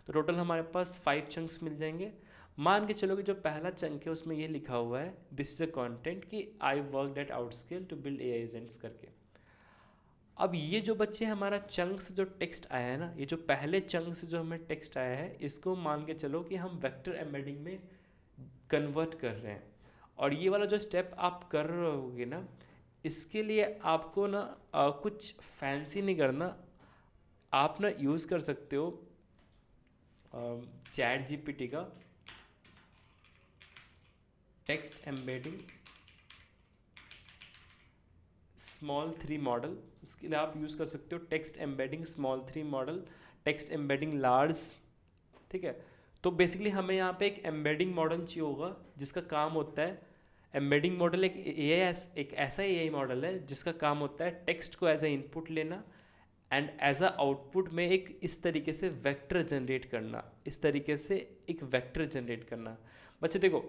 तो टोटल हमारे पास 5 चंक्स मिल जाएंगे। मान के चलो कि जो पहला चंक है उसमें ये लिखा हुआ है दिस इज अ कंटेंट कि I work at Outskill to build AI agents करके। अब ये जो बच्चे हमारा चंक से जो टेक्स्ट आया है ना, ये जो पहले चंक से जो हमें टेक्स्ट आया है, इसको मान के चलो कि हम वेक्टर एम्बेडिंग में कन्वर्ट कर रहे हैं। और ये वाला जो स्टेप आप कर रहे होगे ना, इसके लिए आपको ना कुछ फैंसी नहीं करना, आप ना यूज़ कर सकते हो चैट जीपीटी का टेक्स्ट एम्बेडिंग स्मॉल 3 मॉडल। उसके लिए आप यूज़ कर सकते हो text embedding small 3 model, text embedding large, ठीक है। तो बेसिकली हमें यहाँ पे एक एम्बेडिंग मॉडल चाहिए होगा जिसका काम होता है, एम्बेडिंग मॉडल एक ऐसा एआई मॉडल है जिसका काम होता है टेक्स्ट को एज ए इनपुट लेना एंड एज अ आउटपुट में एक इस तरीके से वेक्टर जनरेट करना, इस तरीके से एक वेक्टर जनरेट करना। बच्चे देखो,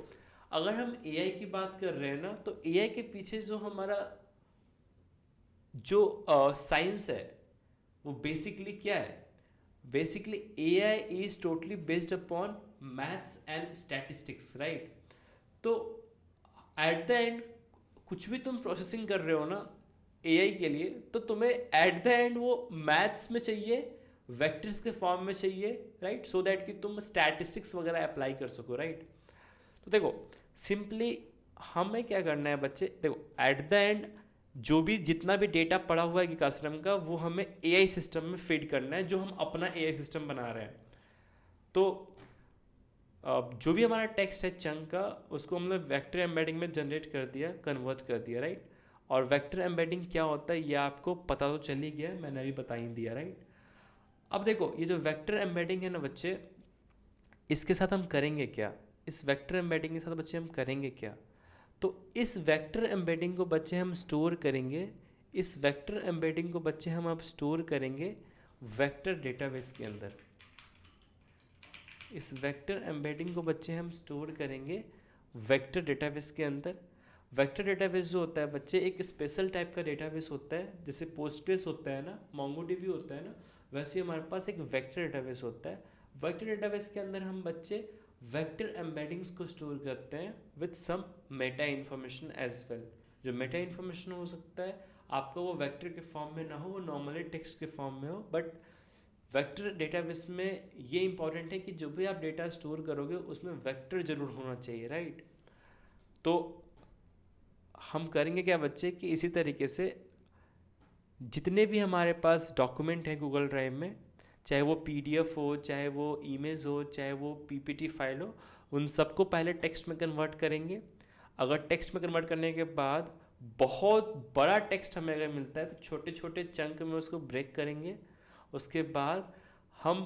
अगर हम एआई की बात कर रहे हैं ना, तो एआई के पीछे जो हमारा जो साइंस है वो बेसिकली क्या है, basically AI is totally based upon maths and statistics, right. तो एट द एंड कुछ भी तुम प्रोसेसिंग कर रहे हो ना एआई के लिए, तो तुम्हें एट द एंड वो मैथ्स में चाहिए, वेक्टर्स के फॉर्म में चाहिए, राइट, सो दैट कि तुम स्टैटिस्टिक्स वगैरह अप्लाई कर सको, राइट। तो देखो सिंपली हमें क्या करना है बच्चे, देखो एट द एंड जो भी जितना भी डेटा पड़ा हुआ है गिकाश्रम का, वो हमें एआई सिस्टम में फीड करना है, जो हम अपना एआई सिस्टम बना रहे हैं। तो जो भी हमारा टेक्स्ट है चंक का, उसको हमने वेक्टर एम्बेडिंग में जनरेट कर दिया, कन्वर्ट कर दिया, राइट। और वेक्टर एम्बेडिंग क्या होता है ये आपको पता तो चल ही गया, मैंने अभी बता ही दिया, राइट। अब देखो ये जो वेक्टर एम्बेडिंग है ना बच्चे, इसके साथ हम करेंगे क्या, इस वेक्टर एम्बेडिंग के साथ बच्चे हम करेंगे क्या, तो इस वेक्टर एम्बेडिंग को बच्चे हम स्टोर करेंगे, इस वेक्टर एम्बेडिंग को बच्चे हम अब स्टोर करेंगे वेक्टर डेटाबेस के अंदर। इस वेक्टर एम्बेडिंग को बच्चे हम स्टोर करेंगे वेक्टर डेटाबेस के अंदर। वेक्टर डेटाबेस जो होता है बच्चे एक स्पेशल टाइप का डेटाबेस होता है, जैसे पोस्टग्रेस होता है ना, मोंगोडीबी होता है ना, वैसे हमारे पास एक वेक्टर डेटाबेस होता है। वेक्टर डेटाबेस के अंदर हम बच्चे वेक्टर एम्बेडिंग्स को स्टोर करते हैं with some meta information as well. जो मेटा इन्फॉर्मेशन हो सकता है आपका वो वेक्टर के फॉर्म में ना हो, वो नॉर्मली टेक्स्ट के फॉर्म में हो, बट वेक्टर डेटाबेस में ये इंपॉर्टेंट है कि जो भी आप डेटा स्टोर करोगे उसमें वेक्टर जरूर होना चाहिए, राइट। तो हम करेंगे क्या बच्चे कि इसी तरीके से जितने भी हमारे पास डॉक्यूमेंट हैं गूगल ड्राइव में, चाहे वो पीडीएफ हो, चाहे वो इमेज हो, चाहे वो पीपीटी फाइल हो, उन सबको पहले टेक्स्ट में कन्वर्ट करेंगे। अगर टेक्स्ट में कन्वर्ट करने के बाद बहुत बड़ा टेक्स्ट हमें अगर मिलता है तो छोटे छोटे चंक में उसको ब्रेक करेंगे। उसके बाद हम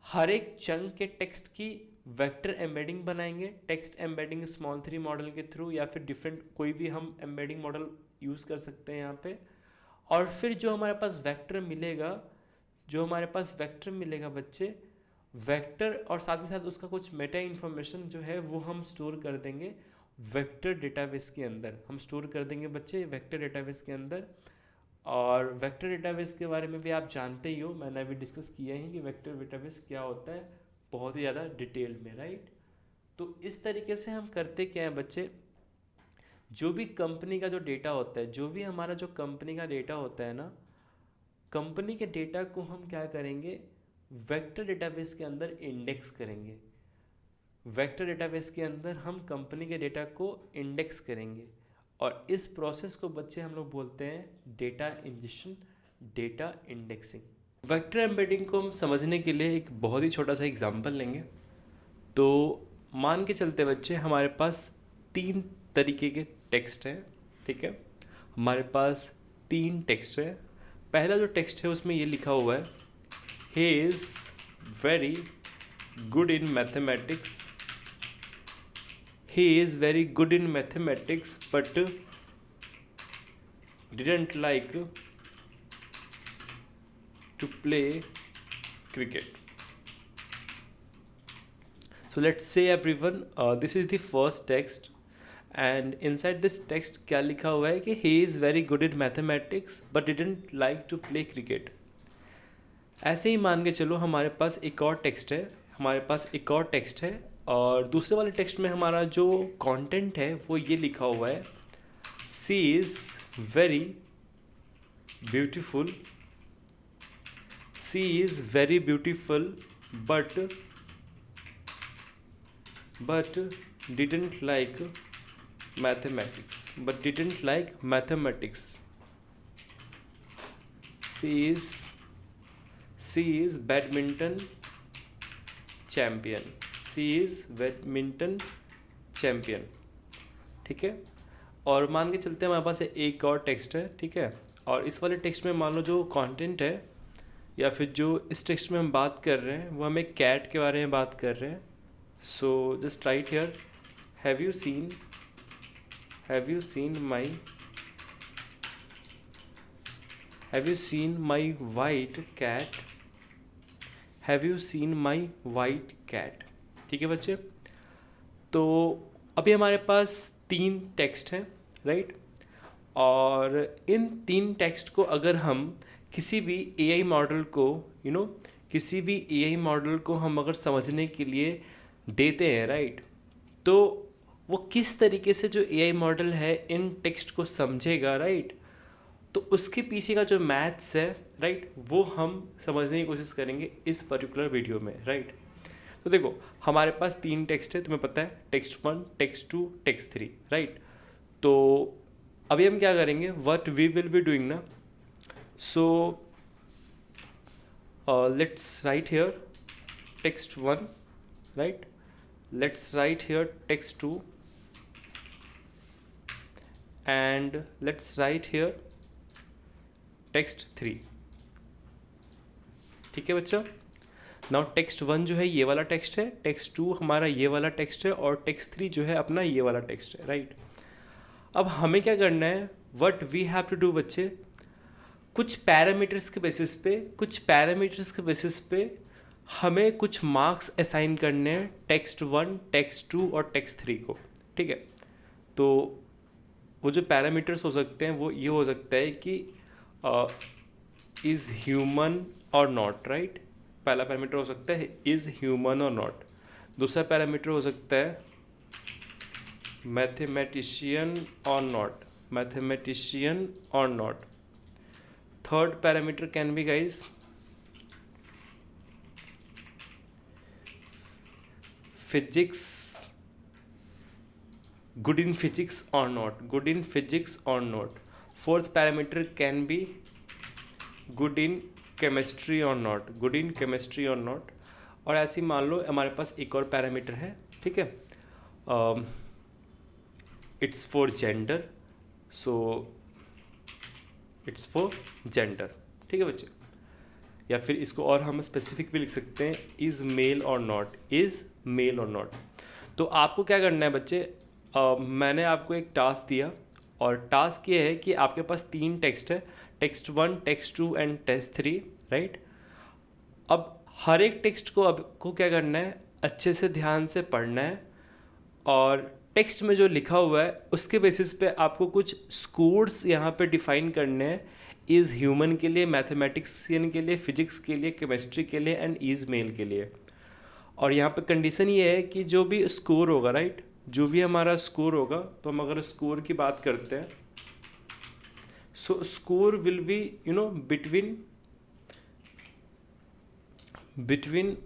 हर एक चंक के टेक्स्ट की वेक्टर एम्बेडिंग बनाएंगे, टेक्स्ट एम्बेडिंग स्मॉल 3 मॉडल के थ्रू, या फिर डिफरेंट कोई भी हम एम्बेडिंग मॉडल यूज़ कर सकते हैं यहाँ पे। और फिर जो हमारे पास वेक्टर मिलेगा, जो हमारे पास वेक्टर मिलेगा बच्चे, वेक्टर और साथ ही साथ उसका कुछ मेटा इन्फॉर्मेशन जो है वो हम स्टोर कर देंगे वेक्टर डेटाबेस के अंदर, हम स्टोर कर देंगे बच्चे वेक्टर डेटाबेस के अंदर। और वेक्टर डेटाबेस के बारे में भी आप जानते ही हो, मैंने अभी डिस्कस किया है कि वेक्टर डेटाबेस क्या होता है बहुत ही ज़्यादा डिटेल में, राइट। तो इस तरीके से हम करते क्या है बच्चे, जो भी कंपनी का जो डेटा होता है, जो भी हमारा जो कंपनी का डेटा होता है ना, कंपनी के डेटा को हम क्या करेंगे वेक्टर डेटाबेस के अंदर इंडेक्स करेंगे। वेक्टर डेटाबेस के अंदर हम कंपनी के डेटा को इंडेक्स करेंगे, और इस प्रोसेस को बच्चे हम लोग बोलते हैं data injection, data indexing. Vector embedding को हम समझने के लिए एक बहुत ही छोटा सा एग्जांपल लेंगे। तो मान के चलते बच्चे हमारे पास 3 तरीके के टेक्स्ट हैं, ठीक है। हमारे पास 3 टेक्स्ट है। पहला जो टेक्स्ट है उसमें ये लिखा हुआ है, he is very good in mathematics. He is very good in mathematics but didn't like to play cricket. So let's say everyone, this is the first text and inside this text क्या लिखा हुआ है कि he is very good in mathematics but didn't like to play cricket. ऐसे ही मान के चलो हमारे पास एक और टेक्स्ट है और दूसरे वाले टेक्स्ट में हमारा जो कंटेंट है वो ये लिखा हुआ है, she is very beautiful, she is very beautiful but didn't like mathematics. She is badminton champion. ठीक है, और मान के चलते हैं हमारे पास एक और टेक्स्ट है, ठीक है, और इस वाले टेक्स्ट में मान लो जो कंटेंट है या फिर जो इस टेक्स्ट में हम बात कर रहे हैं वो हमें कैट के बारे में बात कर रहे हैं. So just right here, have you seen my white cat? Have you seen my white cat? ठीक है बच्चे, तो अभी हमारे पास 3 टेक्स्ट हैं, राइट, और इन 3 टेक्स्ट को अगर हम किसी भी AI मॉडल को हम अगर समझने के लिए देते हैं, राइट, तो वो किस तरीके से जो AI मॉडल है इन टेक्स्ट को समझेगा, राइट, तो उसके पीछे का जो मैथ्स है, राइट, वो हम समझने की कोशिश करेंगे इस पर्टिकुलर वीडियो में, राइट. तो देखो हमारे पास 3 टेक्स्ट है, तुम्हें पता है, टेक्स्ट 1, टेक्स्ट 2, टेक्स्ट 3, राइट. तो अभी हम क्या करेंगे, what we will be doing ना, so let's write here text 1, right, let's write here text 2 and let's write here text 3. ठीक है बच्चा, नाउ टेक्स्ट 1 जो है ये वाला टेक्स्ट है, टेक्स्ट 2 हमारा ये वाला टेक्स्ट है और टेक्स्ट 3 जो है अपना ये वाला टेक्स्ट है, राइट. अब हमें क्या करना है, what we have to do बच्चे, कुछ पैरामीटर्स के बेसिस पे हमें कुछ मार्क्स असाइन करने हैं टेक्स्ट 1, टेक्स्ट 2 और टेक्स्ट 3 को, ठीक है. तो वो जो पैरामीटर्स हो सकते हैं वो ये हो सकता है कि इज़ ह्यूमन और नॉट, राइट. पहला पैरामीटर हो सकता है इज़ ह्यूमन और नॉट. दूसरा पैरामीटर हो सकता है मैथमेटिशियन और not. Third parameter can be guys physics, good in physics or not. Fourth parameter can be good in chemistry or not. और ऐसे मान लो हमारे पास एक और पैरामीटर है, ठीक है, it's for gender, so it's for gender, ठीक है बच्चे. या फिर इसको और हम स्पेसिफिक भी लिख सकते हैं, इज़ मेल और नॉट. तो आपको क्या करना है बच्चे, मैंने आपको एक टास्क दिया और टास्क ये है कि आपके पास 3 टेक्स्ट है, text 1, text 2 and text 3, right. अब हर एक टेक्स्ट को आपको क्या करना है, अच्छे से ध्यान से पढ़ना है और टेक्स्ट में जो लिखा हुआ है उसके बेसिस पे आपको कुछ स्कोर्स यहाँ पे डिफाइन करने हैं, इज़ ह्यूमन के लिए, मैथमेटिक्सियन के लिए, फिजिक्स के लिए, केमिस्ट्री के लिए एंड इज़ मेल के लिए. और यहाँ पे कंडीशन ये है कि जो भी स्कोर होगा, राइट, जो भी हमारा स्कोर होगा, तो हम अगर स्कोर की बात करते हैं, so score will be between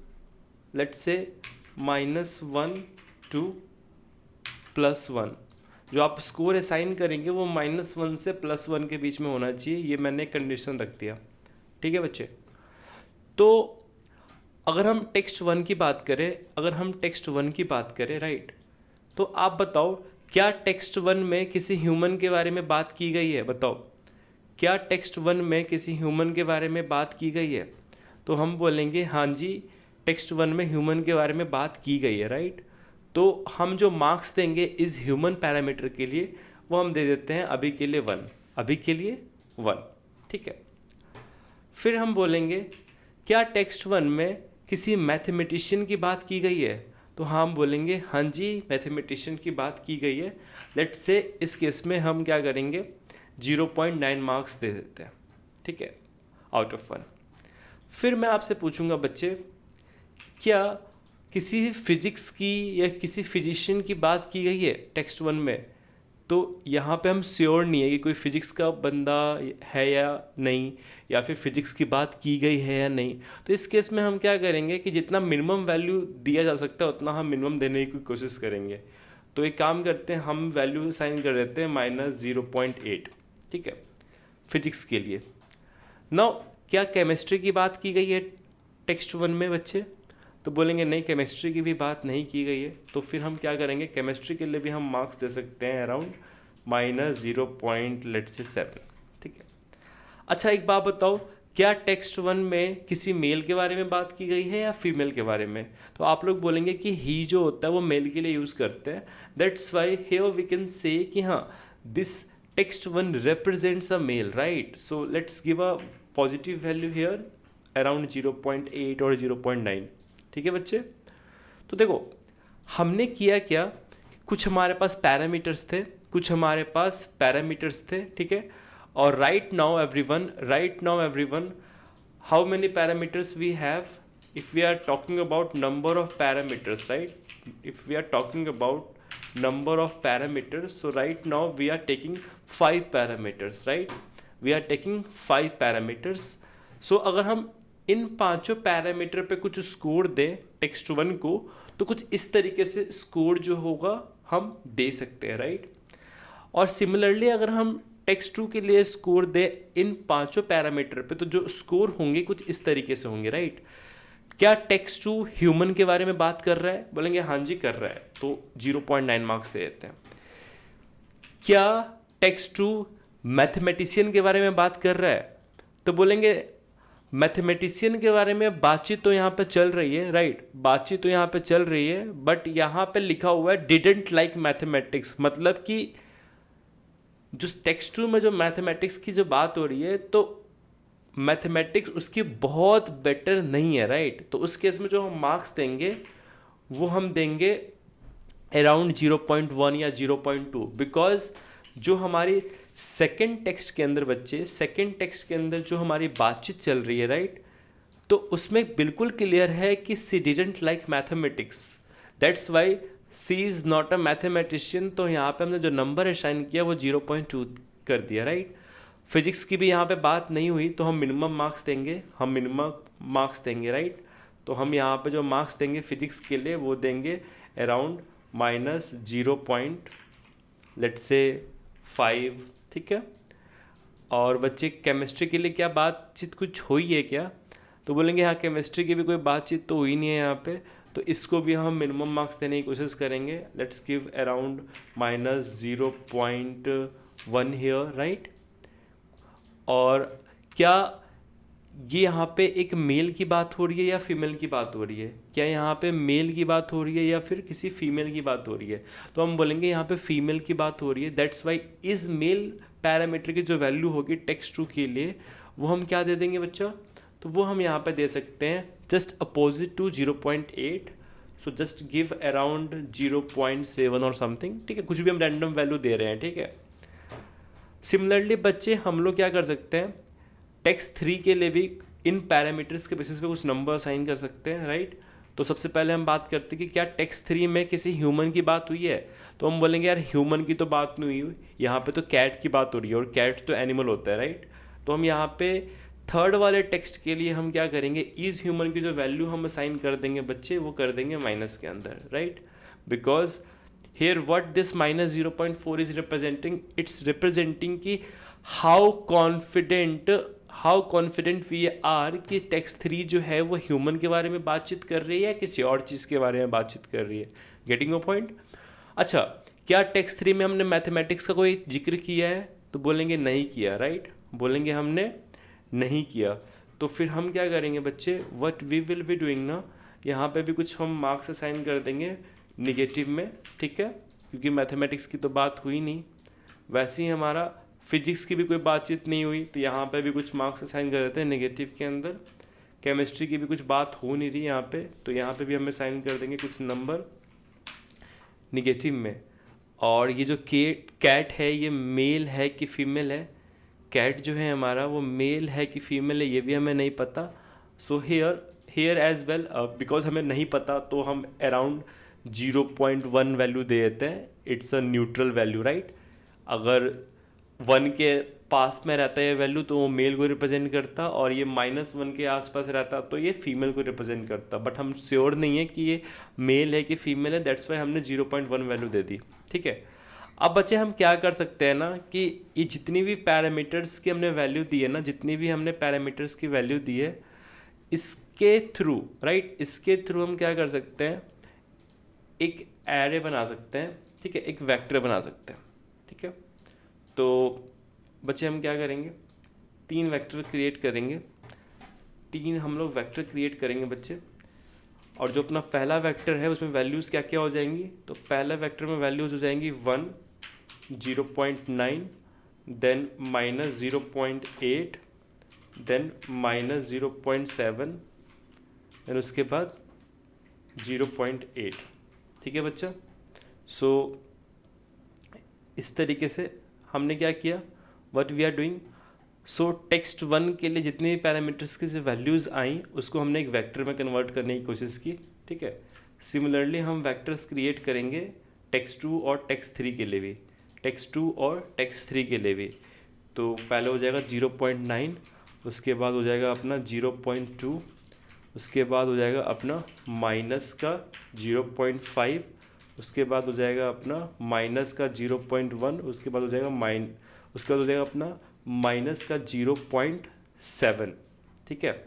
let's say -1 to +1. जो आप स्कोर असाइन करेंगे वो -1 से +1 के बीच में होना चाहिए, ये मैंने कंडीशन रख दिया, ठीक है बच्चे. तो अगर हम टेक्स्ट 1 की बात करें, राइट, तो आप बताओ क्या टेक्स्ट 1 में किसी ह्यूमन के बारे में बात की गई है, बताओ क्या टेक्स्ट 1 में किसी ह्यूमन के बारे में बात की गई है. तो हम बोलेंगे हाँ जी, टेक्स्ट 1 में ह्यूमन के बारे में बात की गई है, राइट। तो हम जो मार्क्स देंगे इस ह्यूमन पैरामीटर के लिए वो हम दे देते हैं अभी के लिए 1, अभी के लिए 1, ठीक है। फिर हम बोलेंगे क्या टेक्स्ट 1 में किसी मैथमेटिशियन की बात की गई है, तो हम बोलेंगे हाँ जी मैथमेटिशियन की बात की गई है। लेट्स से इस केस में हम क्या करेंगे 0.9 मार्क्स दे देते हैं, ठीक है, आउट ऑफ 1। फिर मैं आपसे पूछूंगा बच्चे क्या किसी फिजिक्स की या किसी फिजिशियन की बात की गई है टेक्स्ट 1 में, तो यहाँ पे हम श्योर नहीं है कि कोई फिजिक्स का बंदा है या नहीं, या फिर फिजिक्स की बात की गई है या नहीं। तो इस केस में हम क्या करेंगे कि जितना मिनिमम वैल्यू दिया जा सकता है उतना हम मिनिमम देने की कोशिश करेंगे। तो एक काम करते हैं, हम वैल्यू साइन कर देते हैं -0.8, ठीक है, फिजिक्स के लिए। नाउ क्या केमिस्ट्री की बात की गई है टेक्स्ट 1 में बच्चे, तो बोलेंगे नहीं केमिस्ट्री की भी बात नहीं की गई है। तो फिर हम क्या करेंगे केमिस्ट्री के लिए भी हम मार्क्स दे सकते हैं अराउंड -0.7, ठीक है। अच्छा एक बात बताओ, क्या टेक्स्ट 1 में किसी मेल के बारे में बात की गई है या फीमेल के बारे में, तो आप लोग बोलेंगे कि ही जो होता है वो मेल के लिए यूज़ करते हैं। That's why here we can say कि हाँ this text 1 represents a male, right? So let's give a positive value here around 0.8 और 0.9, ठीक है बच्चे। तो देखो हमने किया क्या, कुछ हमारे पास पैरामीटर्स थे, कुछ हमारे पास पैरामीटर्स थे, ठीक है। और right now everyone how many parameters we have, if we are talking about number of parameters, right, if we are talking about number of parameters, so right now we are taking 5 parameters, right, we are taking 5 parameters। so अगर हम इन पांचों parameter पे कुछ score दें text 1 को, तो कुछ इस तरीके से स्कोर जो होगा हम दे सकते हैं, राइट। और सिमिलरली अगर हम टेक्स्ट 2 के लिए स्कोर दें इन पांचों पैरामीटर पे, तो जो स्कोर होंगे कुछ इस तरीके से होंगे, राइट। क्या टेक्स्ट 2 ह्यूमन के बारे में बात कर रहा है, बोलेंगे हाँ जी कर रहा है, तो 0.9 मार्क्स दे देते हैं। क्या टेक्स्ट 2 मैथमेटिशियन के बारे में बात कर रहा है, तो बोलेंगे मैथमेटिशियन के बारे में बातचीत तो यहाँ पे चल रही है, राइट, बातचीत तो यहाँ पे चल रही है, बट यहाँ पे लिखा हुआ है डिडंट लाइक मैथमेटिक्स, मतलब कि जो टेक्स्ट 2 में जो मैथमेटिक्स की जो बात हो रही है तो मैथमेटिक्स उसकी बहुत बेटर नहीं है, राइट। तो उस केस में जो हम मार्क्स देंगे वो हम देंगे अराउंड 0.1 या 0.2, बिकॉज जो हमारी सेकंड टेक्स्ट के अंदर बच्चे, सेकंड टेक्स्ट के अंदर जो हमारी बातचीत चल रही है, राइट, तो उसमें बिल्कुल क्लियर है कि she didn't like mathematics, that's why she is not a mathematician. तो यहाँ पे हमने जो नंबर असाइन किया वो 0.2 कर दिया, राइट। फिजिक्स की भी यहाँ पे बात नहीं हुई तो हम मिनिमम मार्क्स देंगे, राइट। तो हम यहाँ पे जो मार्क्स देंगे फिजिक्स के लिए वो देंगे अराउंड -0.5, ठीक है। और बच्चे केमिस्ट्री के लिए क्या बातचीत कुछ हुई है क्या, तो बोलेंगे हाँ केमिस्ट्री की भी कोई बातचीत तो हुई नहीं है यहाँ पे, तो इसको भी हम मिनिमम मार्क्स देने की कोशिश करेंगे। Let's give around -0.1 here, right. और क्या ये यहाँ पे एक मेल की बात हो रही है या फीमेल की बात हो रही है, क्या यहाँ पे मेल की बात हो रही है या फिर किसी फीमेल की बात हो रही है, तो हम बोलेंगे यहाँ पे फीमेल की बात हो रही है। दैट्स वाई इस मेल पैरामीटर की जो वैल्यू होगी टेक्स्ट 2 के लिए वो हम क्या दे देंगे बच्चा, तो वो हम यहाँ पे दे सकते हैं just opposite to 0.8, so just give around 0.7 और समथिंग, ठीक है, कुछ भी हम रैंडम वैल्यू दे रहे हैं, ठीक है। सिमिलरली बच्चे हम लोग क्या कर सकते हैं टेक्स्ट 3 के लिए भी इन पैरामीटर्स के बेसिस पे कुछ नंबर असाइन कर सकते हैं, राइट। तो सबसे पहले हम बात करते हैं कि क्या टेक्स्ट 3 में किसी ह्यूमन की बात हुई है, तो हम बोलेंगे यार ह्यूमन की तो बात नहीं हुई, यहाँ पे तो कैट की बात हो रही है और कैट तो एनिमल होता है, राइट। तो हम यहाँ पे थर्ड वाले टेक्स्ट के लिए हम क्या करेंगे इज ह्यूमन की जो वैल्यू हम असाइन कर देंगे बच्चे वो कर देंगे माइनस के अंदर, right, because here what this -0.4 is representing, it's representing कि how confident we are कि टेक्स्ट 3 जो है वो ह्यूमन के बारे में बातचीत कर रही है या किसी और चीज़ के बारे में बातचीत कर रही है, गेटिंग अ पॉइंट। अच्छा क्या टेक्स्ट 3 में हमने मैथमेटिक्स का कोई जिक्र किया है, तो बोलेंगे नहीं किया, राइट, बोलेंगे हमने नहीं किया। तो फिर हम क्या करेंगे बच्चे, what we will be doing ना, यहाँ पे भी कुछ हम मार्क्स असाइन कर देंगे निगेटिव में, ठीक है, क्योंकि मैथमेटिक्स की तो बात हुई नहीं। वैसे ही हमारा फिजिक्स की भी कोई बातचीत नहीं हुई, तो यहाँ पे भी कुछ मार्क्स असाइन कर देते हैं नेगेटिव के अंदर। केमिस्ट्री की भी कुछ बात हो नहीं रही यहाँ पे, तो यहाँ पे भी हम असाइन कर देंगे कुछ नंबर निगेटिव में। और ये जो कैट है ये मेल है कि फीमेल है, कैट जो है हमारा वो मेल है कि फीमेल है ये भी हमें नहीं पता। So here as well, because हमें नहीं पता तो हम अराउंड 0.1 वैल्यू दे देते हैं। It's a neutral value, right. अगर 1 के पास में रहता है ये वैल्यू तो वो मेल को रिप्रेजेंट करता, और ये -1 के आसपास रहता तो ये फीमेल को रिप्रेजेंट करता। बट हम श्योर नहीं है कि ये मेल है कि फीमेल है, दैट्स वाई हमने 0.1 वैल्यू दे दी, ठीक है। अब बच्चे हम क्या कर सकते हैं ना कि ये जितनी भी पैरामीटर्स की हमने वैल्यू दी है ना, जितनी भी हमने पैरामीटर्स की वैल्यू दी है, इसके थ्रू, राइट, इसके थ्रू हम क्या कर सकते हैं, एक एरे बना सकते हैं, ठीक है, एक वेक्टर बना सकते हैं, ठीक है। तो बच्चे हम क्या करेंगे, 3 वेक्टर क्रिएट करेंगे, 3 हम लोग वेक्टर क्रिएट करेंगे बच्चे। और जो अपना पहला वेक्टर है उसमें वैल्यूज़ क्या क्या हो जाएंगी, तो पहला वेक्टर में वैल्यूज़ हो जाएंगी 1, 0.9, देन -0.8, देन -0.7, देन उसके बाद 0.8, ठीक है बच्चा। सो इस तरीके से हमने क्या किया, what we are doing. So text 1 के लिए जितने भी पैरामीटर्स की जो वैल्यूज़ आई उसको हमने एक वेक्टर में कन्वर्ट करने की कोशिश की, ठीक है। सिमिलरली हम वेक्टर्स क्रिएट करेंगे टेक्स्ट 2 और टेक्स्ट 3 के लिए भी, टेक्स्ट 2 और टेक्स्ट 3 के लिए भी। तो पहले हो जाएगा 0.9, उसके बाद हो जाएगा अपना 0.2, उसके बाद हो जाएगा अपना माइनस का 0.5, उसके बाद हो जाएगा अपना माइनस का 0.1, उसके बाद हो जाएगा उसके बाद हो जाएगा अपना माइनस का 0.7, ठीक है।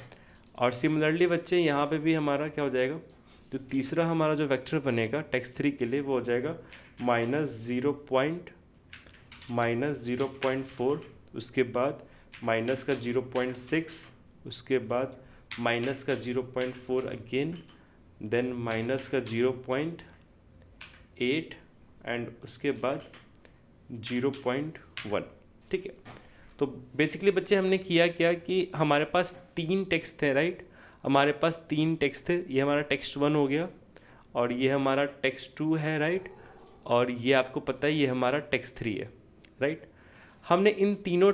और सिमिलरली बच्चे यहाँ पे भी हमारा क्या हो जाएगा, जो तीसरा हमारा जो वेक्टर बनेगा टेक्स्ट 3 के लिए वो हो जाएगा -0.4, उसके बाद माइनस का 0.6, उसके बाद माइनस का 0.4 अगेन, देन माइनस का 0.8 एंड उसके बाद 0.1, ठीक है। तो बेसिकली बच्चे हमने किया क्या कि हमारे पास 3 टेक्स्ट थे, राइट, हमारे पास 3 टेक्स्ट थे। ये हमारा टेक्स्ट 1 हो गया, और ये हमारा टेक्स्ट 2 है, राइट, और ये आपको पता है ये हमारा टेक्स्ट 3 है, राइट। हमने इन तीनों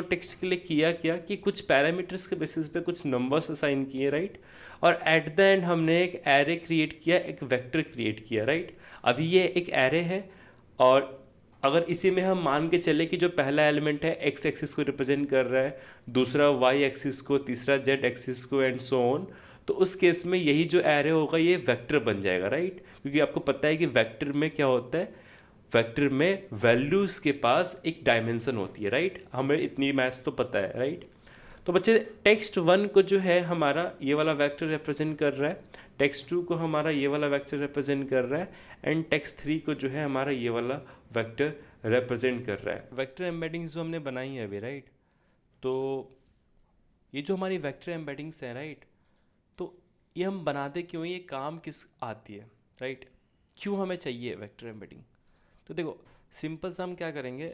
टेक्स्ट के लिए किया क्या कि कुछ पैरामीटर्स के बेसिस पे कुछ नंबर्स असाइन किए, राइट, और एट द एंड हमने एक एरे क्रिएट किया, एक वेक्टर क्रिएट किया, राइट। अभी ये एक एरे है, और अगर इसी में हम मान के चले कि जो पहला एलिमेंट है एक्स एक्सिस को रिप्रेजेंट कर रहा है, दूसरा वाई एक्सिस को, तीसरा जेड एक्सिस को, एंड सो ऑन, तो उस केस में यही जो एरे होगा ये वेक्टर बन जाएगा, राइट। क्योंकि आपको पता है कि वेक्टर में क्या होता है, वेक्टर में वैल्यूज़ के पास एक डायमेंशन होती है, राइट, हमें इतनी मैथ्स तो पता है, राइट। तो बच्चे टेक्स्ट 1 को जो है हमारा ये वाला वेक्टर रिप्रेजेंट कर रहा है, टेक्स्ट 2 को हमारा ये वाला वेक्टर रिप्रेजेंट कर रहा है, एंड टेक्स्ट 3 को जो है हमारा ये वाला वेक्टर रिप्रेजेंट कर रहा है। वेक्टर एम्बेडिंग्स जो हमने बनाई है अभी, राइट, तो ये जो हमारी वेक्टर एम्बेडिंग्स हैं, राइट, तो ये हम बनाते क्यों, ये काम किस आती है, राइट, क्यों हमें चाहिए वेक्टर एम्बेडिंग। तो देखो सिंपल सा हम क्या करेंगे,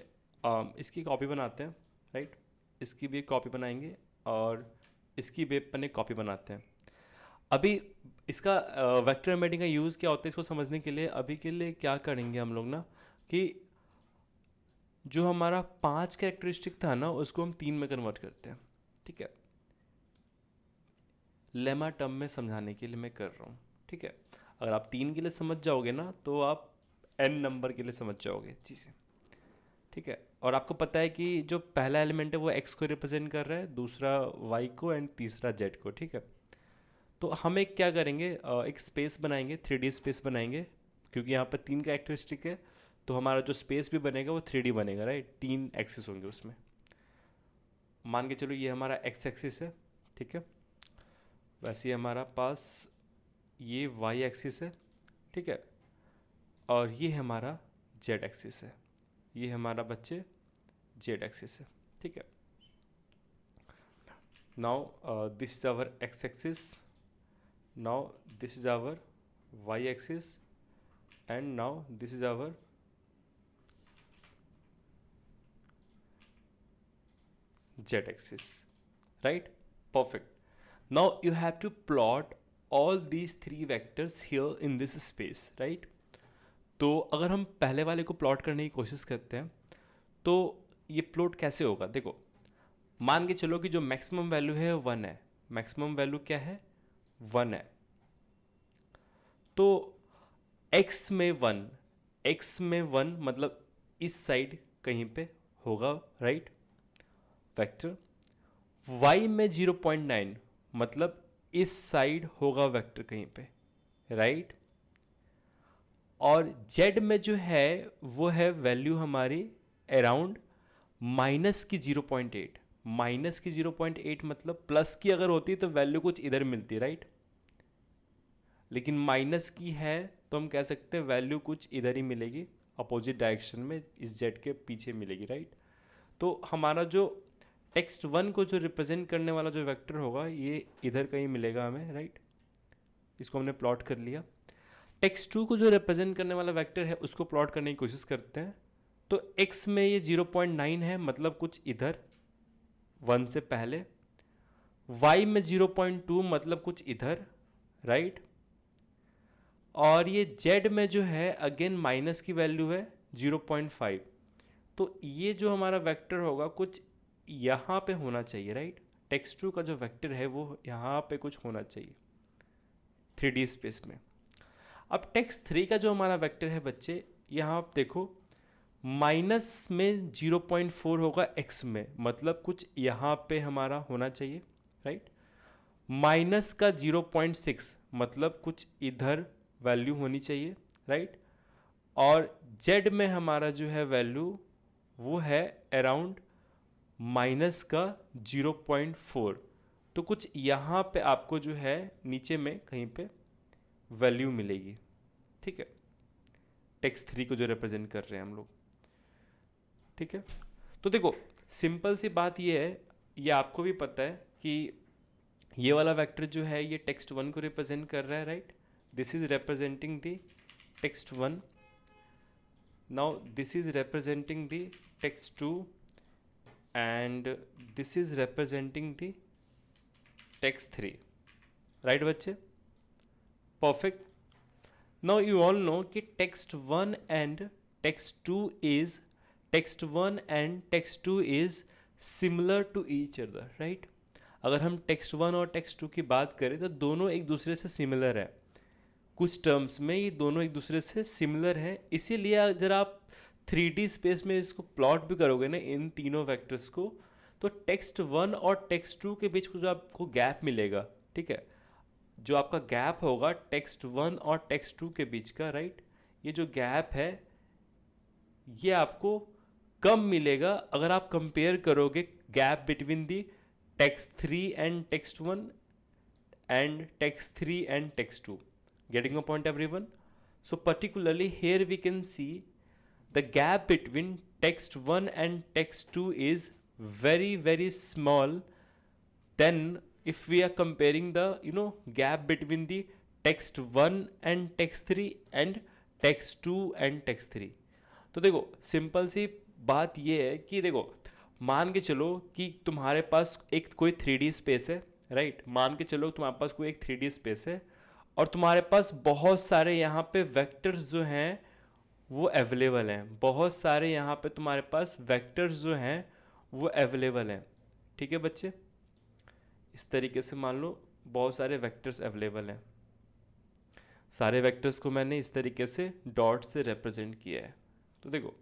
इसकी कॉपी बनाते हैं, राइट, इसकी भी एक कॉपी बनाएंगे, और इसकी भी अपन एक कॉपी बनाते हैं। अभी इसका वेक्टर एम्बेडिंग का यूज़ क्या होता है इसको समझने के लिए अभी के लिए क्या करेंगे हम लोग ना, कि जो हमारा 5 कैरेक्टरिस्टिक था ना उसको हम 3 में कन्वर्ट करते हैं, ठीक है। लेमा टर्म में समझाने के लिए मैं कर रहा हूँ, ठीक है। अगर आप 3 के लिए समझ जाओगे ना तो आप n नंबर के लिए समझ जाओगे चीज़ें, ठीक है। और आपको पता है कि जो पहला एलिमेंट है वो x को रिप्रेजेंट कर रहा है, दूसरा y को, एंड तीसरा z को, ठीक है। तो हम एक क्या करेंगे, एक स्पेस बनाएंगे, 3D स्पेस बनाएंगे, क्योंकि यहाँ पर 3 कैरेक्टरिस्टिक है, तो हमारा जो स्पेस भी बनेगा वो 3D बनेगा, राइट, 3 एक्सिस होंगे उसमें। मान के चलो ये हमारा x एक्सिस है, ठीक है, वैसे ही हमारा पास ये y एक्सिस है, ठीक है, और ये हमारा z एक्सिस है, ये हमारा बच्चे z एक्सिस है, ठीक है। Now this is our x axis, now this is our y axis, and now this is our z axis, right? Perfect. Now you have to plot all these three vectors here in this space, right? तो अगर हम पहले वाले को plot करने की कोशिश करते हैं तो ये प्लॉट कैसे होगा? देखो, मान के चलो कि जो मैक्सिमम वैल्यू है 1 है। मैक्सिमम वैल्यू क्या है? 1 है। तो x में 1 मतलब इस साइड कहीं पे होगा, राइट? वेक्टर y में 0.9 मतलब इस साइड होगा वेक्टर कहीं पे, राइट? और z में जो है वो है वैल्यू हमारी अराउंड माइनस की 0.8। माइनस की 0.8 मतलब प्लस की अगर होती तो वैल्यू कुछ इधर मिलती, राइट? लेकिन माइनस की है तो हम कह सकते हैं वैल्यू कुछ इधर ही मिलेगी, अपोजिट डायरेक्शन में, इस z के पीछे मिलेगी, राइट? तो हमारा जो टेक्स्ट 1 को जो रिप्रेजेंट करने वाला जो वेक्टर होगा ये इधर कहीं मिलेगा हमें, राइट? इसको हमने प्लॉट कर लिया। टेक्स्ट 2 को जो रिप्रेजेंट करने वाला वेक्टर है उसको प्लॉट करने की कोशिश करते हैं। तो x में ये 0.9 है मतलब कुछ इधर 1 से पहले, y में 0.2 मतलब कुछ इधर, राइट? और ये z में जो है अगेन माइनस की वैल्यू है 0.5। तो ये जो हमारा वेक्टर होगा कुछ यहाँ पे होना चाहिए, राइट? टेक्स्ट 2 का जो वेक्टर है वो यहाँ पे कुछ होना चाहिए 3D स्पेस में। अब टेक्स्ट 3 का जो हमारा वेक्टर है बच्चे, यहाँ आप देखो माइनस में 0.4 होगा x में मतलब कुछ यहाँ पे हमारा होना चाहिए, राइट? माइनस का 0.6 मतलब कुछ इधर वैल्यू होनी चाहिए, राइट? और z में हमारा जो है वैल्यू वो है अराउंड माइनस का 0.4। तो कुछ यहाँ पे आपको जो है नीचे में कहीं पे वैल्यू मिलेगी, ठीक है? टेक्स्ट 3 को जो रिप्रेजेंट कर रहे हैं हम लोग, ठीक है? तो देखो सिंपल सी बात ये है, ये आपको भी पता है कि ये वाला वेक्टर जो है ये टेक्स्ट 1 को रिप्रेजेंट कर रहा है, right? This is representing the text 1। Now this is representing the text 2 and this is representing the text 3, right बच्चे? Perfect. Now you all know कि text 1 and text 2 is similar to each other, right? अगर हम text 1 और text 2 की बात करें तो दोनों एक दूसरे से सिमिलर है। कुछ टर्म्स में ये दोनों एक दूसरे से सिमिलर है, इसीलिए अगर आप 3D स्पेस में इसको प्लॉट भी करोगे ना इन तीनों वेक्टर्स को, तो टेक्स्ट 1 और टेक्स्ट 2 के बीच जो आपको गैप मिलेगा, ठीक है, जो आपका गैप होगा टेक्स्ट 1 और टेक्स्ट 2 के बीच का, राइट, ये जो गैप है ये आपको कम मिलेगा अगर आप कंपेयर करोगे gap between the text 3 and text 1 and text 3 and text 2. Getting a point, everyone? So particularly here we can see the gap between text 1 and text 2 is very small. Then if we are comparing the gap between the text 1 and text 3 and text 2 and text 3. तो देखो simple सी बात ये है कि देखो मान के चलो कि तुम्हारे पास एक कोई 3D स्पेस है, राइट? मान के चलो तुम्हारे पास कोई एक 3D स्पेस है और तुम्हारे पास बहुत सारे यहाँ पे वेक्टर्स जो हैं वो अवेलेबल हैं। बहुत सारे यहाँ पे तुम्हारे पास वेक्टर्स जो हैं वो अवेलेबल हैं, ठीक है बच्चे? इस तरीके से मान लो बहुत सारे वेक्टर्स अवेलेबल हैं। सारे वेक्टर्स को मैंने इस तरीके से डॉट से रिप्रेजेंट किया है। तो देखो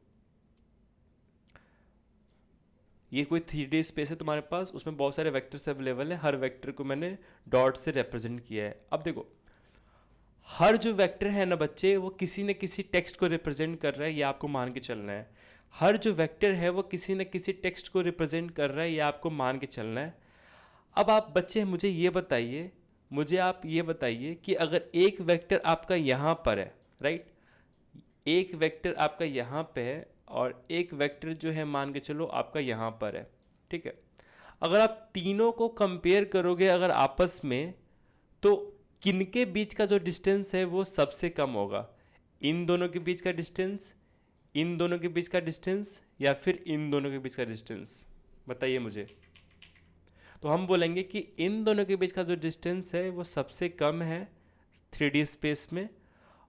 ये कोई 3D स्पेस है तुम्हारे पास, उसमें बहुत सारे वेक्टर्स अवेलेबल हैं, हर वेक्टर को मैंने डॉट से रिप्रेजेंट किया है। अब देखो हर जो वेक्टर है ना बच्चे वो किसी न किसी टेक्स्ट को रिप्रेजेंट कर रहा है, ये आपको मान के चलना है। हर जो वेक्टर है वो किसी न किसी टेक्स्ट को रिप्रेजेंट कर रहा है, ये आपको मान के चलना है। अब आप बच्चे मुझे ये बताइए कि अगर एक वेक्टर आपका यहाँ पर है, राइट, एक वेक्टर आपका यहाँ पे है और एक वेक्टर जो है मान के चलो आपका यहाँ पर है, ठीक है? अगर आप तीनों को कंपेयर करोगे अगर आपस में, तो किनके बीच का जो डिस्टेंस है वो सबसे कम होगा, इन दोनों के बीच का डिस्टेंस, इन दोनों के बीच का डिस्टेंस, या फिर इन दोनों के बीच का डिस्टेंस? बताइए मुझे। तो हम बोलेंगे कि इन दोनों के बीच का जो डिस्टेंस है वो सबसे कम है 3D स्पेस में,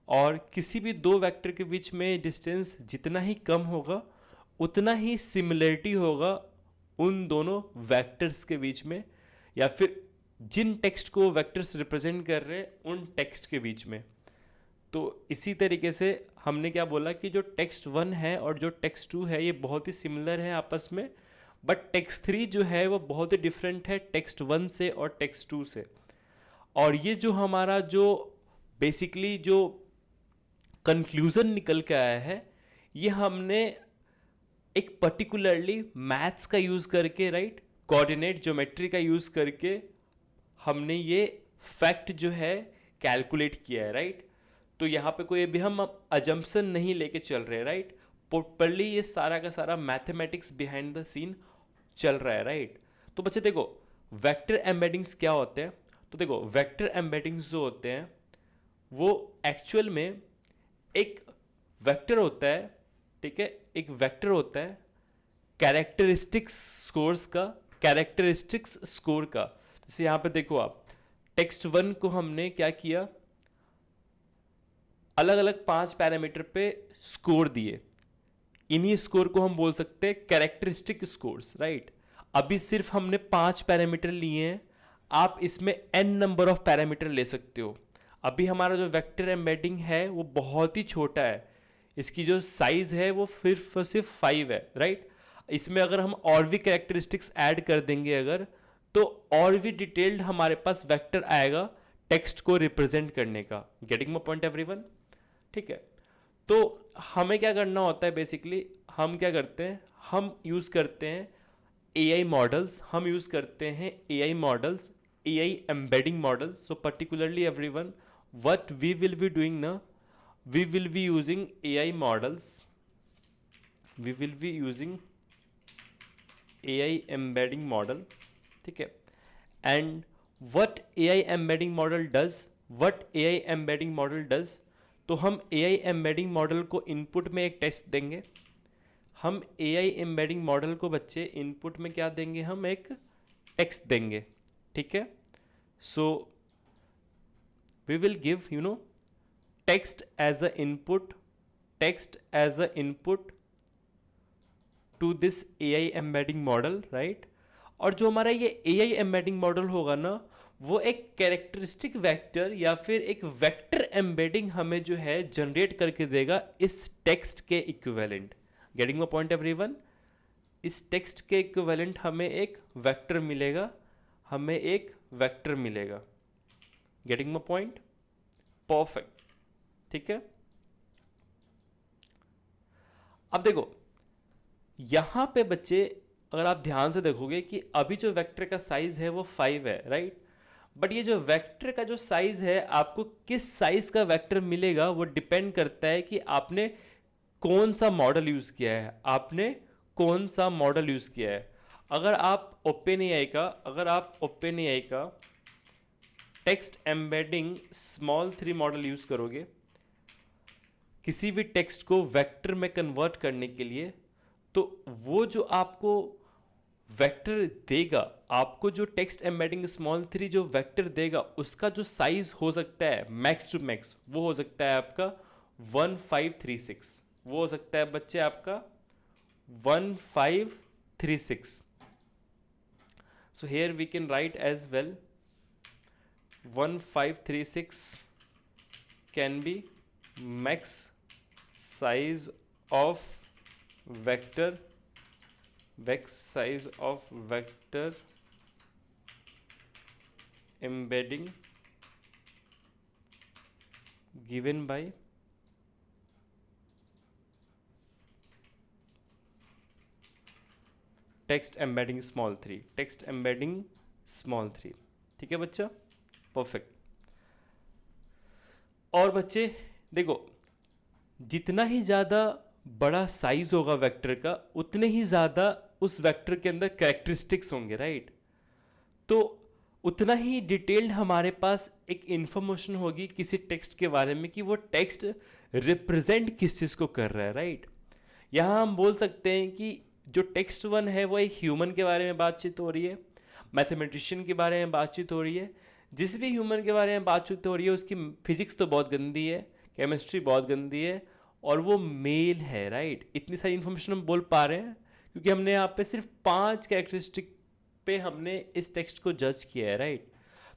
और किसी भी दो वेक्टर के बीच में डिस्टेंस जितना ही कम होगा उतना ही सिमिलरिटी होगा उन दोनों वेक्टर्स के बीच में, या फिर जिन टेक्स्ट को वेक्टर्स रिप्रेजेंट कर रहे हैं उन टेक्स्ट के बीच में। तो इसी तरीके से हमने क्या बोला कि जो टेक्स्ट 1 है और जो टेक्स्ट 2 है ये बहुत ही सिमिलर है आपस में, बट टेक्स्ट 3 जो है वो बहुत ही डिफरेंट है टेक्स्ट 1 से और टेक्स्ट 2 से। और ये जो हमारा जो बेसिकली जो कंक्लूजन निकल के आया है, ये हमने एक पर्टिकुलरली मैथ्स का यूज़ करके, राइट, कोऑर्डिनेट ज्योमेट्री का यूज़ करके हमने ये फैक्ट जो है कैलकुलेट किया है, राइट। तो यहाँ पे कोई भी हम अजम्पशन नहीं लेके चल रहे, राइट, प्रॉपर्ली ये सारा का सारा मैथमेटिक्स बिहाइंड द सीन चल रहा है, राइट। तो बच्चे देखो वेक्टर एम्बेडिंग्स क्या होते हैं। तो देखो वेक्टर एम्बेडिंग्स जो होते हैं वो एक्चुअल में एक वेक्टर होता है, ठीक है, एक वेक्टर होता है कैरेक्टरिस्टिक्स स्कोर का। जैसे यहाँ पे देखो आप टेक्स्ट 1 को हमने क्या किया, अलग अलग 5 पैरामीटर पे स्कोर दिए, इन्हीं स्कोर को हम बोल सकते हैं कैरेक्टरिस्टिक स्कोर्स, राइट। अभी सिर्फ हमने 5 पैरामीटर लिए हैं, आप इसमें n नंबर ऑफ पैरामीटर ले सकते हो। अभी हमारा जो वेक्टर एम्बेडिंग है वो बहुत ही छोटा है, इसकी जो साइज है वो सिर्फ 5 है, राइट। इसमें अगर हम और भी कैरेक्टरिस्टिक्स ऐड कर देंगे अगर, तो और भी डिटेल्ड हमारे पास वेक्टर आएगा टेक्स्ट को रिप्रेजेंट करने का। Getting my point everyone? ठीक है। तो हमें क्या करना होता है, बेसिकली हम क्या करते हैं, हम यूज़ करते हैं AI मॉडल्स, हम यूज़ करते हैं AI models, AI embedding models. So particularly everyone what we will be doing now, we will be using AI models, we will be using AI embedding model, ठीक है। and what AI embedding model does, तो हम AI embedding model को input में एक text देंगे, हम AI embedding model को बच्चे इनपुट में क्या देंगे, हम एक टेक्स्ट देंगे, ठीक है। सो we will give text as a input to this AI embedding model, right। और जो हमारा ये AI embedding model होगा ना, वो एक कैरेक्टरिस्टिक वेक्टर या फिर एक वेक्टर एम्बेडिंग हमें जो है जनरेट करके देगा इस टेक्स्ट के equivalent. Getting my point everyone? इस टेक्स्ट के इक्विवेलेंट हमें एक वेक्टर मिलेगा, गेटिंग माय पॉइंट? परफेक्ट, ठीक है। अब देखो यहां पे बच्चे अगर आप ध्यान से देखोगे कि अभी जो वेक्टर का साइज है वो 5 है, राइट। बट ये जो वेक्टर का जो साइज है, आपको किस साइज का वेक्टर मिलेगा वो डिपेंड करता है कि आपने कौन सा मॉडल यूज किया है। अगर आप OpenAI का text embedding small 3 model use करोगे किसी भी टेक्स्ट को वेक्टर में कन्वर्ट करने के लिए, तो वो जो आपको वेक्टर देगा, आपको जो टेक्स्ट एम्बेडिंग स्मॉल 3 जो वेक्टर देगा, उसका जो साइज हो सकता है मैक्स टू मैक्स, वो हो सकता है आपका 1536, वो हो सकता है बच्चे आपका 1536। So here we can write as well 1536 can be max size of vector embedding given by text embedding small 3, ठीक है बच्चा? परफेक्ट। और बच्चे देखो जितना ही ज़्यादा बड़ा साइज होगा वेक्टर का, उतने ही ज़्यादा उस वेक्टर के अंदर कैरेक्टरिस्टिक्स होंगे, राइट। तो उतना ही डिटेल्ड हमारे पास एक इंफॉर्मेशन होगी किसी टेक्स्ट के बारे में कि वो टेक्स्ट रिप्रेजेंट किस चीज़ को कर रहा है, राइट। यहाँ हम बोल सकते हैं कि जो टेक्स्ट वन है वो एक ह्यूमन के बारे में बातचीत हो रही है, मैथमेटिशियन के बारे में बातचीत हो रही है। जिस भी ह्यूमन के बारे में बातचीत हो रही है उसकी फिजिक्स तो बहुत गंदी है, केमिस्ट्री बहुत गंदी है, और वो मेल है, राइट। इतनी सारी इन्फॉर्मेशन हम बोल पा रहे हैं क्योंकि हमने यहाँ पे सिर्फ 5 कैरेक्टरिस्टिक पे हमने इस टेक्स्ट को जज किया है, राइट।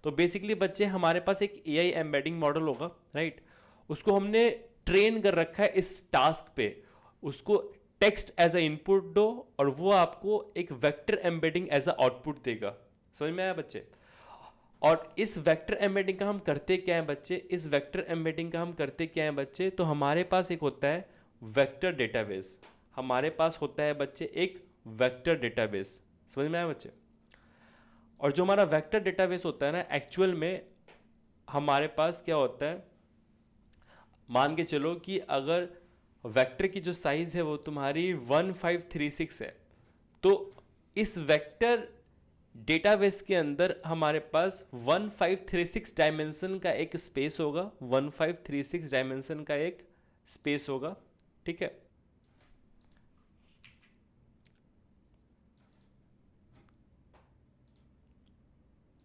तो बेसिकली बच्चे हमारे पास एक एआई एम्बेडिंग मॉडल होगा, राइट। उसको हमने ट्रेन कर रखा है इस टास्क पे, उसको टेक्स्ट एज अ इनपुट दो और वो आपको एक vector embedding as a output देगा। समझ में आया बच्चे? और इस वेक्टर एम्बेडिंग का हम करते क्या है बच्चे, इस वेक्टर एम्बेडिंग का हम करते क्या है बच्चे, तो हमारे पास एक होता है वेक्टर डेटाबेस। हमारे पास होता है बच्चे एक वेक्टर डेटाबेस। समझ में आया बच्चे? और जो हमारा वेक्टर डेटाबेस होता है ना, एक्चुअल में हमारे पास क्या होता है, मान के चलो कि अगर वेक्टर की जो साइज है वो तुम्हारी 1536 है, तो इस वेक्टर डेटाबेस के अंदर हमारे पास 1536 डायमेंशन का एक स्पेस होगा, 1536 डायमेंशन का एक स्पेस होगा, ठीक है।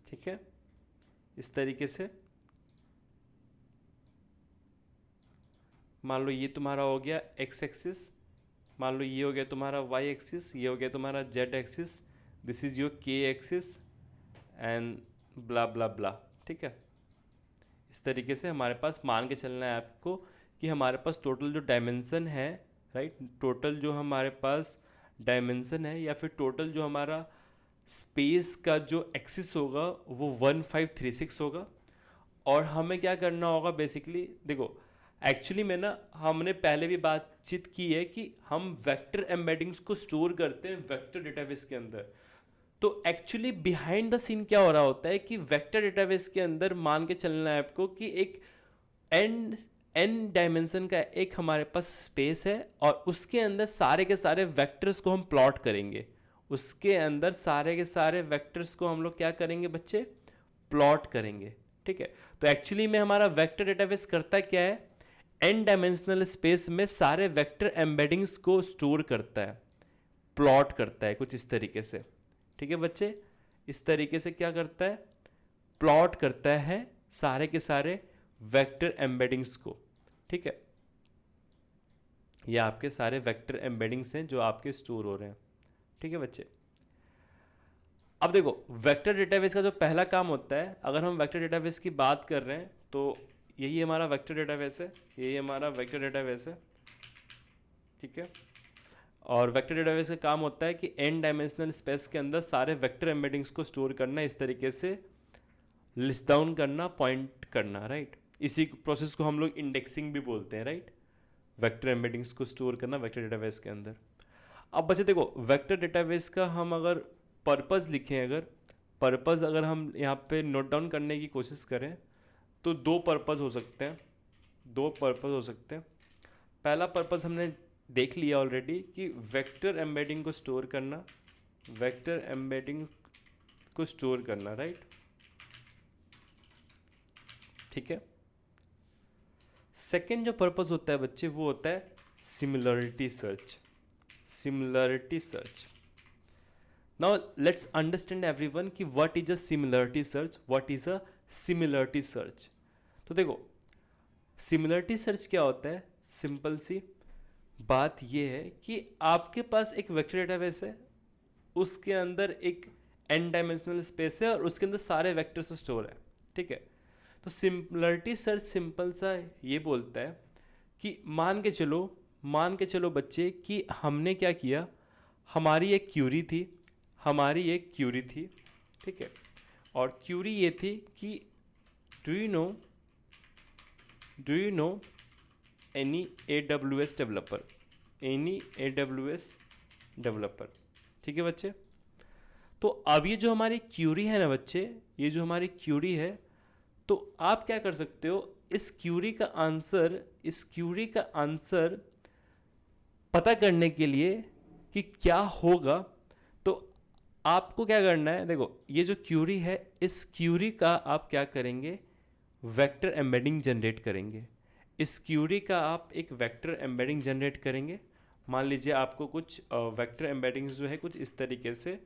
ठीक है, इस तरीके से मान लो ये तुम्हारा हो गया एक्स एक्सिस, मान लो ये हो गया तुम्हारा वाई एक्सिस, ये हो गया तुम्हारा Z axis, this is your के एक्सिस एंड ब्ला ब्ला ब्ला, ठीक है। इस तरीके से हमारे पास मान के चलना है आपको कि हमारे पास टोटल जो डायमेंशन है, राइट, टोटल जो हमारे पास डायमेंशन है या फिर टोटल जो हमारा स्पेस का जो एक्सिस होगा वो 1536 होगा। और हमें क्या करना होगा बेसिकली, देखो एक्चुअली में ना हमने पहले भी बातचीत की है कि हम वेक्टर एम्बेडिंग्स को स्टोर करते हैं वेक्टर डेटाबेस के अंदर। तो एक्चुअली बिहाइंड द सीन क्या हो रहा होता है कि वेक्टर डेटाबेस के अंदर मान के चलना है आपको कि एक एन डायमेंशन का एक हमारे पास स्पेस है और उसके अंदर सारे के सारे वेक्टर्स को हम प्लॉट करेंगे। उसके अंदर सारे के सारे वेक्टर्स को हम लोग क्या करेंगे बच्चे, प्लॉट करेंगे, ठीक है। तो एक्चुअली में हमारा वेक्टर डेटाबेस करता क्या है, एन डायमेंशनल स्पेस में सारे वेक्टर एम्बेडिंग्स को स्टोर करता है, प्लॉट करता है कुछ इस तरीके से, ठीक है बच्चे। इस तरीके से क्या करता है, प्लॉट करता है सारे के सारे वेक्टर एम्बेडिंग्स को, ठीक है। ये आपके सारे वेक्टर एम्बेडिंग्स हैं जो आपके स्टोर हो रहे हैं, ठीक है बच्चे। अब देखो वेक्टर डेटाबेस का जो पहला काम होता है, अगर हम वेक्टर डेटाबेस की बात कर रहे हैं तो यही हमारा वेक्टर डेटाबेस है, यही हमारा वेक्टर डेटाबेस है, ठीक है। और वेक्टर डेटाबेस का काम होता है कि एन डायमेंशनल स्पेस के अंदर सारे वेक्टर एम्बेडिंग्स को स्टोर करना, इस तरीके से लिस्ट डाउन करना, पॉइंट करना, राइट। इसी प्रोसेस को हम लोग इंडेक्सिंग भी बोलते हैं, राइट। वेक्टर एम्बेडिंग्स को स्टोर करना वेक्टर डेटाबेस के अंदर। अब बच्चे देखो वेक्टर डेटाबेस का हम अगर पर्पज़ लिखें, अगर पर्पज़ अगर हम यहाँ पे नोट डाउन करने की कोशिश करें तो 2 पर्पज़ हो सकते हैं, 2 पर्पज़ हो सकते हैं। पहला पर्पज़ हमने देख लिया ऑलरेडी कि वेक्टर एम्बेडिंग को स्टोर करना, वेक्टर एम्बेडिंग को स्टोर करना, राइट, ठीक है। सेकेंड जो पर्पज़ होता है बच्चे वो होता है similarity search, similarity search. Now let's understand everyone कि what is a similarity search, what is a similarity search. तो देखो सिमिलरिटी सर्च क्या होता है, सिंपल सी बात ये है कि आपके पास एक वेक्टर डेटाबेस है, उसके अंदर एक एन डायमेंशनल स्पेस है और उसके अंदर सारे वेक्टर्स स्टोर है, ठीक है। तो सिमिलरिटी सर्च सिंपल सा ये बोलता है कि मान के चलो बच्चे कि हमने क्या किया, हमारी एक क्यूरी थी, हमारी एक क्यूरी थी, ठीक है। और क्यूरी ये थी कि do you know any AWS developer, any AWS developer, ठीक है बच्चे। तो अब ये जो हमारी क्यूरी है ना बच्चे, ये जो हमारी क्यूरी है, तो आप क्या कर सकते हो, इस क्यूरी का आंसर पता करने के लिए कि क्या होगा, तो आपको क्या करना है, देखो ये जो क्यूरी है, इस क्यूरी का आप क्या करेंगे, वेक्टर एम्बेडिंग जनरेट करेंगे। इस क्यूरी का आप एक वेक्टर एम्बेडिंग जनरेट करेंगे। मान लीजिए आपको कुछ वेक्टर एम्बेडिंग्स जो है कुछ इस तरीके से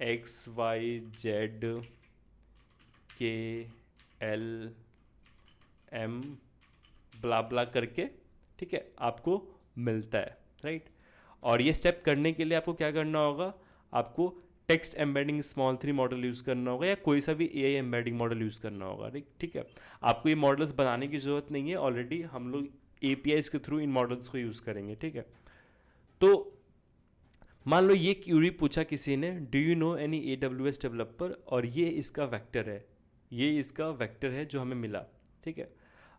एक्स वाई जेड के एल एम ब्ला ब्ला करके, ठीक है, आपको मिलता है, राइट। और ये स्टेप करने के लिए आपको क्या करना होगा, आपको text embedding small 3 model use करना होगा या कोई सा भी एआई एम्बेडिंग मॉडल यूज़ करना होगा, ठीक है। आपको ये मॉडल्स बनाने की ज़रूरत नहीं है, ऑलरेडी हम लोग एपीआईज के थ्रू इन मॉडल्स को यूज़ करेंगे, ठीक है। तो मान लो ये क्यूरी पूछा किसी ने, do you know any AWS developer, और ये इसका वेक्टर है, ये इसका वेक्टर है जो हमें मिला, ठीक है।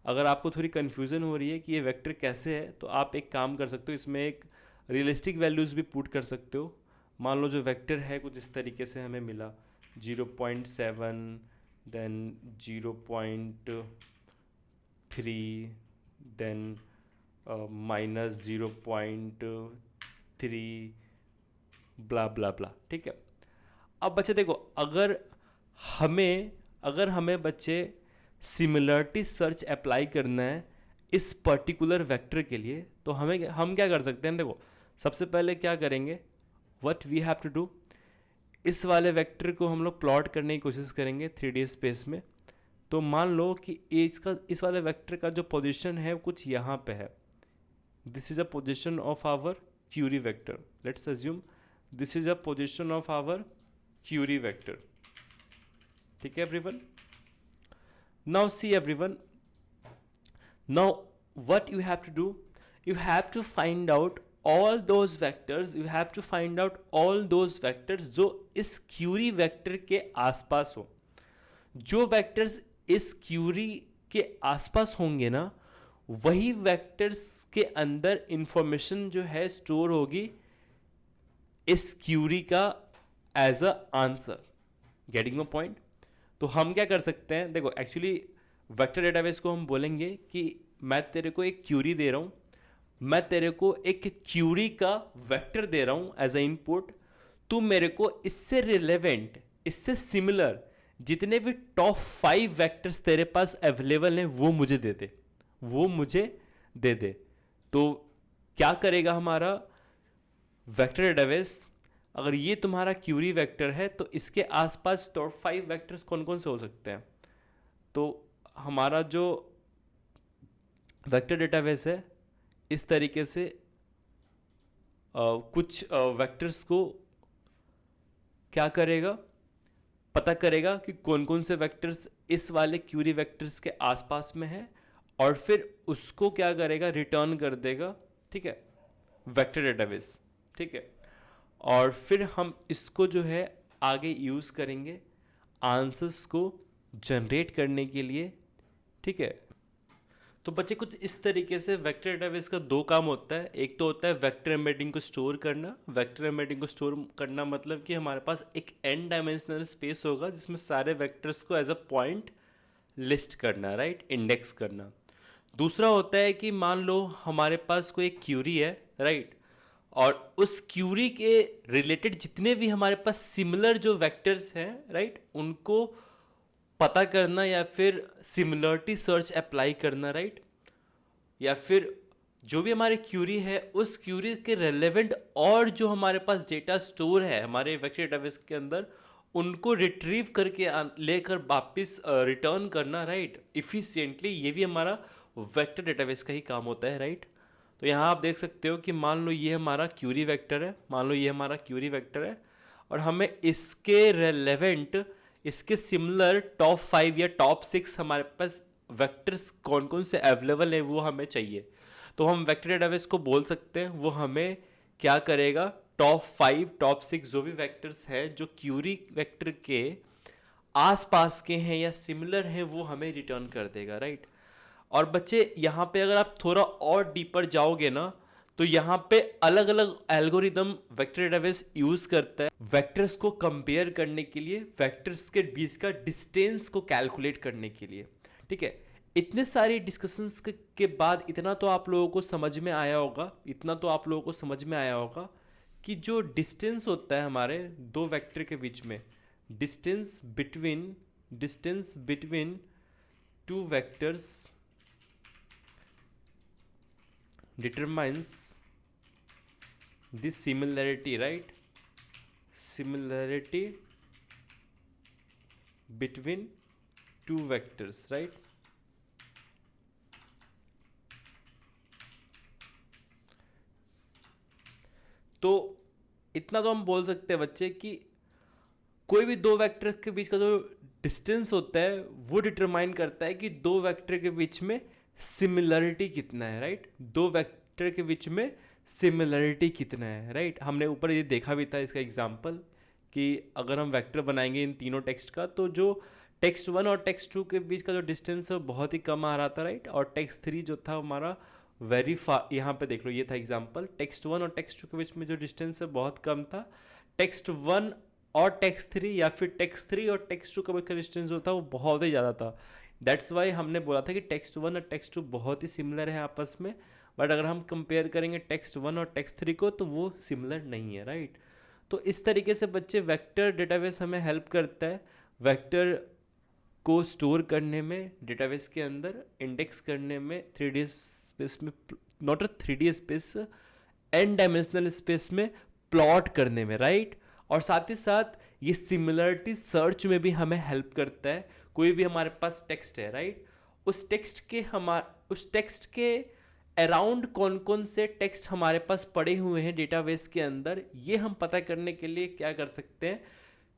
अगर आपको थोड़ी कन्फ्यूज़न हो रही है कि ये वेक्टर कैसे है, तो आप एक काम कर सकते हो, इसमें एक रियलिस्टिक वैल्यूज़ भी पुट कर सकते हो। मान लो जो वेक्टर है कुछ इस तरीके से हमें मिला 0.7 देन 0.3 देन -0.3 ब्ला ब्ला ब्ला, ठीक है। अब बच्चे देखो, अगर हमें बच्चे सिमिलरिटी सर्च अप्लाई करना है इस पर्टिकुलर वेक्टर के लिए, तो हम क्या कर सकते हैं, देखो सबसे पहले क्या करेंगे, what we have to do, इस वाले वेक्टर को हम लोग प्लॉट करने की कोशिश करेंगे 3D स्पेस में। तो मान लो कि इस वाले वेक्टर का जो पोजीशन है कुछ यहाँ पे है, this is a position of our query vector, let's assume this is a position of our query vector, ठीक है everyone. Now see everyone, now what you have to do, you have to find out all those vectors, you have to find out all those vectors जो इस Curie vector के आसपास हो। जो vectors इस Curie के आसपास होंगे ना, वही वेक्टर्स के अंदर इंफॉर्मेशन जो है स्टोर होगी इस क्यूरी का as a answer. Getting my point. तो हम क्या कर सकते हैं, देखो एक्चुअली वेक्टर डेटाबेस को हम बोलेंगे कि मैं तेरे को एक क्यूरी दे रहा हूँ, मैं तेरे को एक क्यूरी का वेक्टर दे रहा हूँ एज अ इनपुट, तू मेरे को इससे रिलेवेंट, इससे सिमिलर जितने भी टॉप 5 वेक्टर्स तेरे पास अवेलेबल हैं वो मुझे दे दे, वो मुझे दे दे। तो क्या करेगा हमारा वेक्टर डेटाबेस, अगर ये तुम्हारा क्यूरी वेक्टर है तो इसके आसपास टॉप 5 वेक्टर्स कौन कौन से हो सकते हैं। तो हमारा जो वेक्टर डेटाबेस है इस तरीके से कुछ वेक्टर्स को क्या करेगा, पता करेगा कि कौन कौन से वेक्टर्स इस वाले क्यूरी वेक्टर्स के आसपास में है, और फिर उसको क्या करेगा, रिटर्न कर देगा, ठीक है, वेक्टर डेटाबेस, ठीक है। और फिर हम इसको जो है आगे यूज़ करेंगे आंसर्स को जनरेट करने के लिए, ठीक है। तो बच्चे कुछ इस तरीके से वेक्टर डेटाबेस का 2 काम होता है। एक तो होता है वेक्टर एम्बेडिंग को स्टोर करना। वेक्टर एम्बेडिंग को स्टोर करना मतलब कि हमारे पास एक n डायमेंशनल स्पेस होगा जिसमें सारे वेक्टर्स को एज अ पॉइंट लिस्ट करना, राइट, इंडेक्स करना। दूसरा होता है कि मान लो हमारे पास कोई एक क्यूरी है, राइट, और उस क्यूरी के रिलेटेड जितने भी हमारे पास सिमिलर जो वेक्टर्स हैं, राइट, उनको पता करना या फिर सिमिलरिटी सर्च अप्लाई करना, राइट, या फिर जो भी हमारी क्यूरी है उस क्यूरी के रेलेवेंट और जो हमारे पास डेटा स्टोर है हमारे वेक्टर डेटाबेस के अंदर, उनको रिट्रीव करके लेकर वापस रिटर्न करना, राइट, इफिशिएंटली। ये भी हमारा वेक्टर डेटाबेस का ही काम होता है, राइट। तो यहाँ आप देख सकते हो कि मान लो ये हमारा क्यूरी वेक्टर है, मान लो ये हमारा क्यूरी वेक्टर है, और हमें इसके रेलेवेंट, इसके सिमिलर टॉप 5 या टॉप 6 हमारे पास वेक्टर्स कौन कौन से अवेलेबल है वो हमें चाहिए। तो हम वेक्टर डेटाबेस को बोल सकते हैं वो हमें क्या करेगा, टॉप 5 टॉप 6 जो भी वेक्टर्स है जो क्यूरी वेक्टर के आसपास के हैं या सिमिलर हैं वो हमें रिटर्न कर देगा, राइट। और बच्चे यहाँ पे अगर आप थोड़ा और डीपर जाओगे ना, तो यहाँ पे अलग अलग एल्गोरिदम वेक्टर डेटाबेस यूज करता है वेक्टर्स को कंपेयर करने के लिए, वेक्टर्स के बीच का डिस्टेंस को कैलकुलेट करने के लिए, ठीक है। इतने सारे डिस्कशंस के बाद इतना तो आप लोगों को समझ में आया होगा, इतना तो आप लोगों को समझ में आया होगा कि जो डिस्टेंस होता है हमारे दो वेक्टर के बीच में, distance between two vectors determines this similarity, right, similarity between two vectors, right. तो इतना तो हम बोल सकते हैं बच्चे कि कोई भी दो वेक्टर के बीच का जो डिस्टेंस होता है वो डिटरमाइन करता है कि दो वेक्टर के बीच में सिमिलरिटी कितना है, राइट। दो वेक्टर के बीच में सिमिलरिटी कितना है, राइट। हमने ऊपर ये देखा भी था इसका एग्जांपल कि अगर हम वेक्टर बनाएंगे इन तीनों टेक्स्ट का, तो जो टेक्स्ट 1 और टेक्स्ट 2 के बीच का जो डिस्टेंस है वो बहुत ही कम आ रहा था, राइट। और टेक्स्ट 3 जो था हमारा वेरी फार, यहाँ पे देख लो ये था एग्जांपल, टेक्स्ट 1 और टेक्स्ट 2 के बीच में जो डिस्टेंस है बहुत कम था। टेक्स्ट 1 और टेक्स्ट 3 या फिर टेक्स्ट 3 और टेक्स्ट 2 के बीच का डिस्टेंस जो था वो बहुत ही ज़्यादा था। दैट्स वाई हमने बोला था कि टेक्स्ट 1 और टेक्स्ट 2 बहुत ही सिमिलर है आपस में, बट अगर हम कंपेयर करेंगे टेक्स्ट 1 और टेक्स्ट 3 को तो वो सिमिलर नहीं है, राइट। तो इस तरीके से बच्चे वेक्टर डेटाबेस हमें हेल्प करता है वेक्टर को स्टोर करने में, डेटाबेस के अंदर इंडेक्स करने में, 3D स्पेस में, not a 3D space, n dimensional space में प्लॉट करने में, राइट। और साथ ही साथ ये सिमिलरिटी सर्च में भी हमें हेल्प करता है। कोई भी हमारे पास टेक्स्ट है, राइट, उस टेक्स्ट के अराउंड कौन कौन से टेक्स्ट हमारे पास पड़े हुए हैं डेटाबेस के अंदर, ये हम पता करने के लिए क्या कर सकते हैं,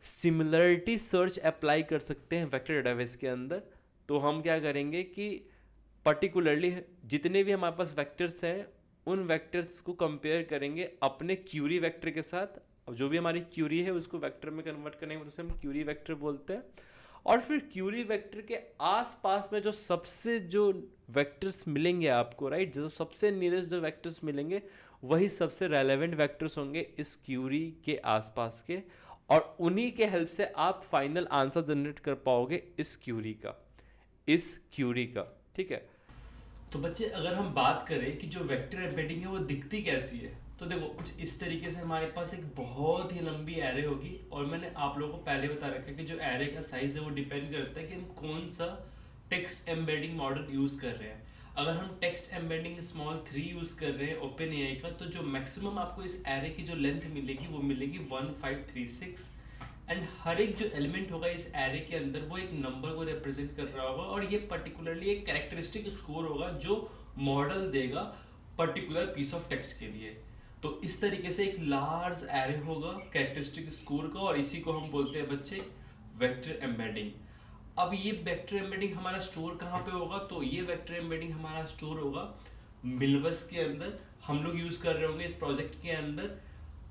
सिमिलरिटी सर्च अप्लाई कर सकते हैं वेक्टर डेटाबेस के अंदर। तो हम क्या करेंगे कि पर्टिकुलरली जितने भी हमारे पास वेक्टर्स हैं उन वेक्टर्स को कंपेयर करेंगे अपने क्यूरी वेक्टर के साथ। अब जो भी हमारी क्यूरी है उसको वेक्टर में कन्वर्ट करेंगे तो उसे हम क्यूरी वेक्टर बोलते हैं। और फिर क्यूरी वेक्टर के आसपास में जो वेक्टर्स मिलेंगे आपको, राइट, जो सबसे नियरेस्ट जो वेक्टर्स मिलेंगे वही सबसे रेलेवेंट वेक्टर्स होंगे इस क्यूरी के आसपास के, और उन्हीं के हेल्प से आप फाइनल आंसर जनरेट कर पाओगे इस क्यूरी का, ठीक है। तो बच्चे अगर हम बात करें कि जो वेक्टर एम्बेडिंग है वो दिखती कैसी है, तो देखो कुछ इस तरीके से हमारे पास एक बहुत ही लंबी एरे होगी। और मैंने आप लोगों को पहले बता रखा है कि जो एरे का साइज है वो डिपेंड करता है कि हम कौन सा टेक्स्ट एम्बेडिंग मॉडल यूज़ कर रहे हैं। अगर हम टेक्स्ट एम्बेडिंग स्मॉल 3 यूज़ कर रहे हैं ओपन एआई का, तो जो मैक्सिमम आपको इस एरे की जो लेंथ मिलेगी वो मिलेगी 1536। एंड हर एक जो एलिमेंट होगा इस एरे के अंदर वो एक नंबर को रिप्रेजेंट कर रहा होगा, और ये पर्टिकुलरली एक कैरेक्टरिस्टिक स्कोर होगा जो मॉडल देगा पर्टिकुलर पीस ऑफ टेक्स्ट के लिए। तो इस तरीके से एक लार्ज एरे होगा कैरेक्टरिस्टिक स्कोर का, और इसी को हम बोलते हैं बच्चे वेक्टर एम्बेडिंग। अब ये वेक्टर एम्बेडिंग हमारा स्टोर कहाँ पे होगा, तो ये वेक्टर एम्बेडिंग हमारा स्टोर होगा मिलवर्स के अंदर। हम लोग यूज कर रहे होंगे इस प्रोजेक्ट के अंदर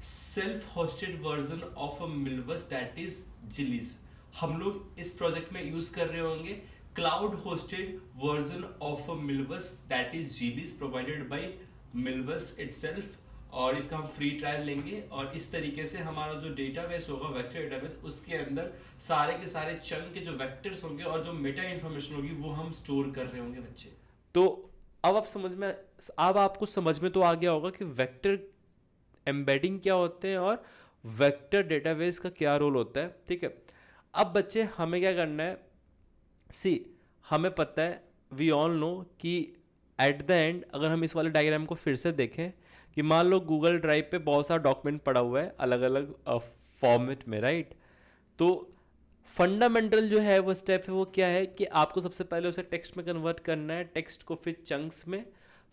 self hosted version of a Milvus that is Zilliz. हम लोग इस प्रोजेक्ट में यूज कर रहे होंगे cloud hosted version of a Milvus that is Zilliz provided by Milvus itself, और इसका हम फ्री ट्रायल लेंगे। और इस तरीके से हमारा जो डेटाबेस होगा वेक्टर डेटाबेस, उसके अंदर सारे के सारे चंक के जो वेक्टर्स होंगे और जो मेटा इन्फॉर्मेशन होगी वो हम स्टोर कर रहे होंगे बच्चे। तो अब आपको समझ में तो आ गया होगा कि वेक्टर एम्बेडिंग क्या होते हैं और वेक्टर डेटाबेस का क्या रोल होता है, ठीक है। अब बच्चे हमें क्या करना है, हमें पता है, वी ऑल नो कि एट द एंड अगर हम इस वाले डायग्राम को फिर से देखें कि मान लो गूगल ड्राइव पे बहुत सारा डॉक्यूमेंट पड़ा हुआ है अलग अलग फॉर्मेट में, राइट। तो फंडामेंटल जो है वो स्टेप है वो क्या है कि आपको सबसे पहले उसे टेक्स्ट में कन्वर्ट करना है, टेक्स्ट को फिर चंक्स में,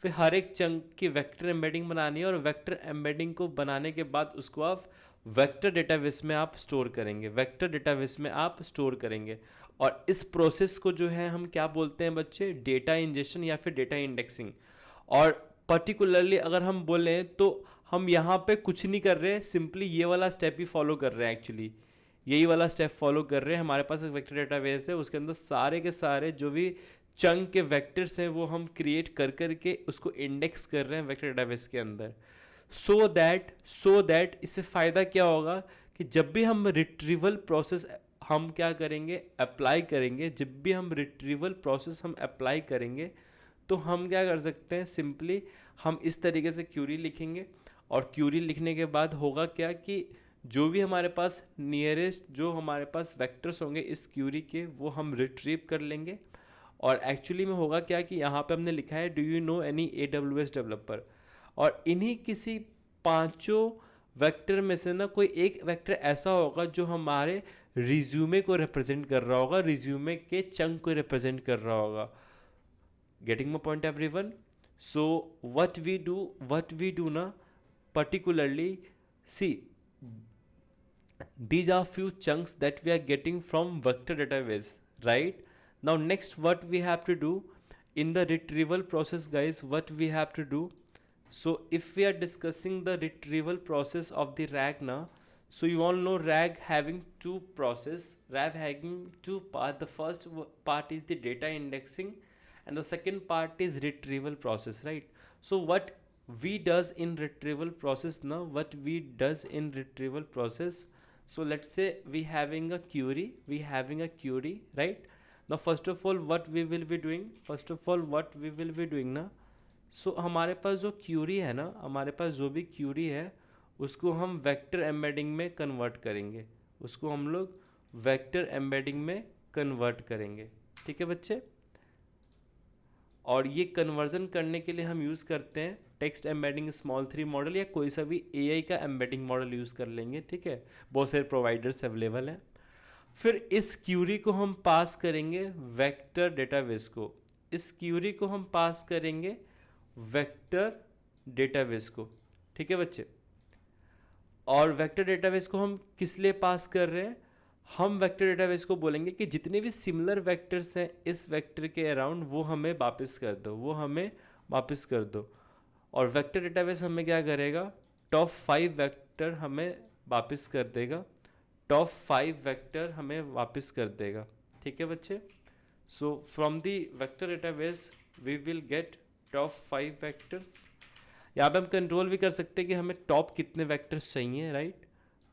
फिर हर एक चंक की वेक्टर एम्बेडिंग बनानी है, और वेक्टर एम्बेडिंग को बनाने के बाद उसको आप वेक्टर डेटाबेस में आप स्टोर करेंगे, और इस प्रोसेस को जो है हम क्या बोलते हैं बच्चे, डेटा इंजेक्शन या फिर डेटा इंडेक्सिंग। और पर्टिकुलरली अगर हम बोलें तो हम यहाँ पे कुछ नहीं कर रहे हैं, सिंपली ये वाला स्टेप ही फॉलो कर रहे हैं, एक्चुअली यही वाला स्टेप फॉलो कर रहे हैं। हमारे पास एक वेक्टर डेटाबेस है, उसके अंदर सारे के सारे जो भी चंक के वेक्टर्स हैं वो हम क्रिएट कर करके उसको इंडेक्स कर रहे हैं वेक्टर डेटाबेस के अंदर। सो दैट इससे फ़ायदा क्या होगा कि जब भी हम रिट्रीवल प्रोसेस हम क्या करेंगे, अप्लाई करेंगे, जब भी हम रिट्रीवल प्रोसेस हम अप्लाई करेंगे तो हम क्या कर सकते हैं, सिंपली हम इस तरीके से क्यूरी लिखेंगे और क्यूरी लिखने के बाद होगा क्या कि जो भी हमारे पास नियरेस्ट जो हमारे पास वेक्टर्स होंगे इस क्यूरी के वो हम रिट्रीव कर लेंगे। और एक्चुअली में होगा क्या कि यहाँ पे हमने लिखा है do you know any AWS developer, और इन्हीं किसी पांचों वेक्टर में से ना कोई एक वेक्टर ऐसा होगा जो हमारे रिज्यूमे को रिप्रेजेंट कर रहा होगा, रिज्यूमे के चंक को रिप्रेजेंट कर रहा होगा। Getting my point everyone? So what we do ना particularly, see, these are few chunks that we are getting from vector database, right? Now next what we have to do in the retrieval process, guys, what we have to do, so if we are discussing the retrieval process of the RAG now, so you all know RAG having two process, RAG having two part. The first part is the data indexing and the second part is retrieval process, right? So what we does in retrieval process now, what we does in retrieval process, so let's say we having a query, right? Now first of all what we will be doing ना, so हमारे पास जो Curie है ना, हमारे पास जो भी Curie है उसको हम वेक्टर एम्बेडिंग में कन्वर्ट करेंगे, उसको हम लोग वेक्टर एम्बेडिंग में कन्वर्ट करेंगे, ठीक है बच्चे? और ये कन्वर्जन करने के लिए हम यूज़ करते हैं टेक्स्ट एम्बेडिंग स्मॉल 3 मॉडल या कोई सा भी AI का एम्बेडिंग मॉडल यूज़ कर लेंगे, ठीक है? बहुत सारे प्रोवाइडर्स अवेलेबल हैं। फिर इस क्यूरी को हम पास करेंगे वेक्टर डेटाबेस को, इस क्यूरी को हम पास करेंगे वेक्टर डेटाबेस को, ठीक है बच्चे? और वेक्टर डेटाबेस को हम किस लिए पास कर रहे हैं? हम वेक्टर डेटाबेस को बोलेंगे कि जितने भी सिमिलर वेक्टर्स हैं इस वेक्टर के अराउंड वो हमें वापस कर दो, और वेक्टर डेटाबेस हमें क्या करेगा? टॉप 5 वेक्टर हमें वापस कर देगा, ठीक है बच्चे? So from the vector database we will get top 5 vectors. यहाँ पे हम कंट्रोल भी कर सकते हैं कि हमें टॉप कितने वेक्टर्स चाहिए, राइट?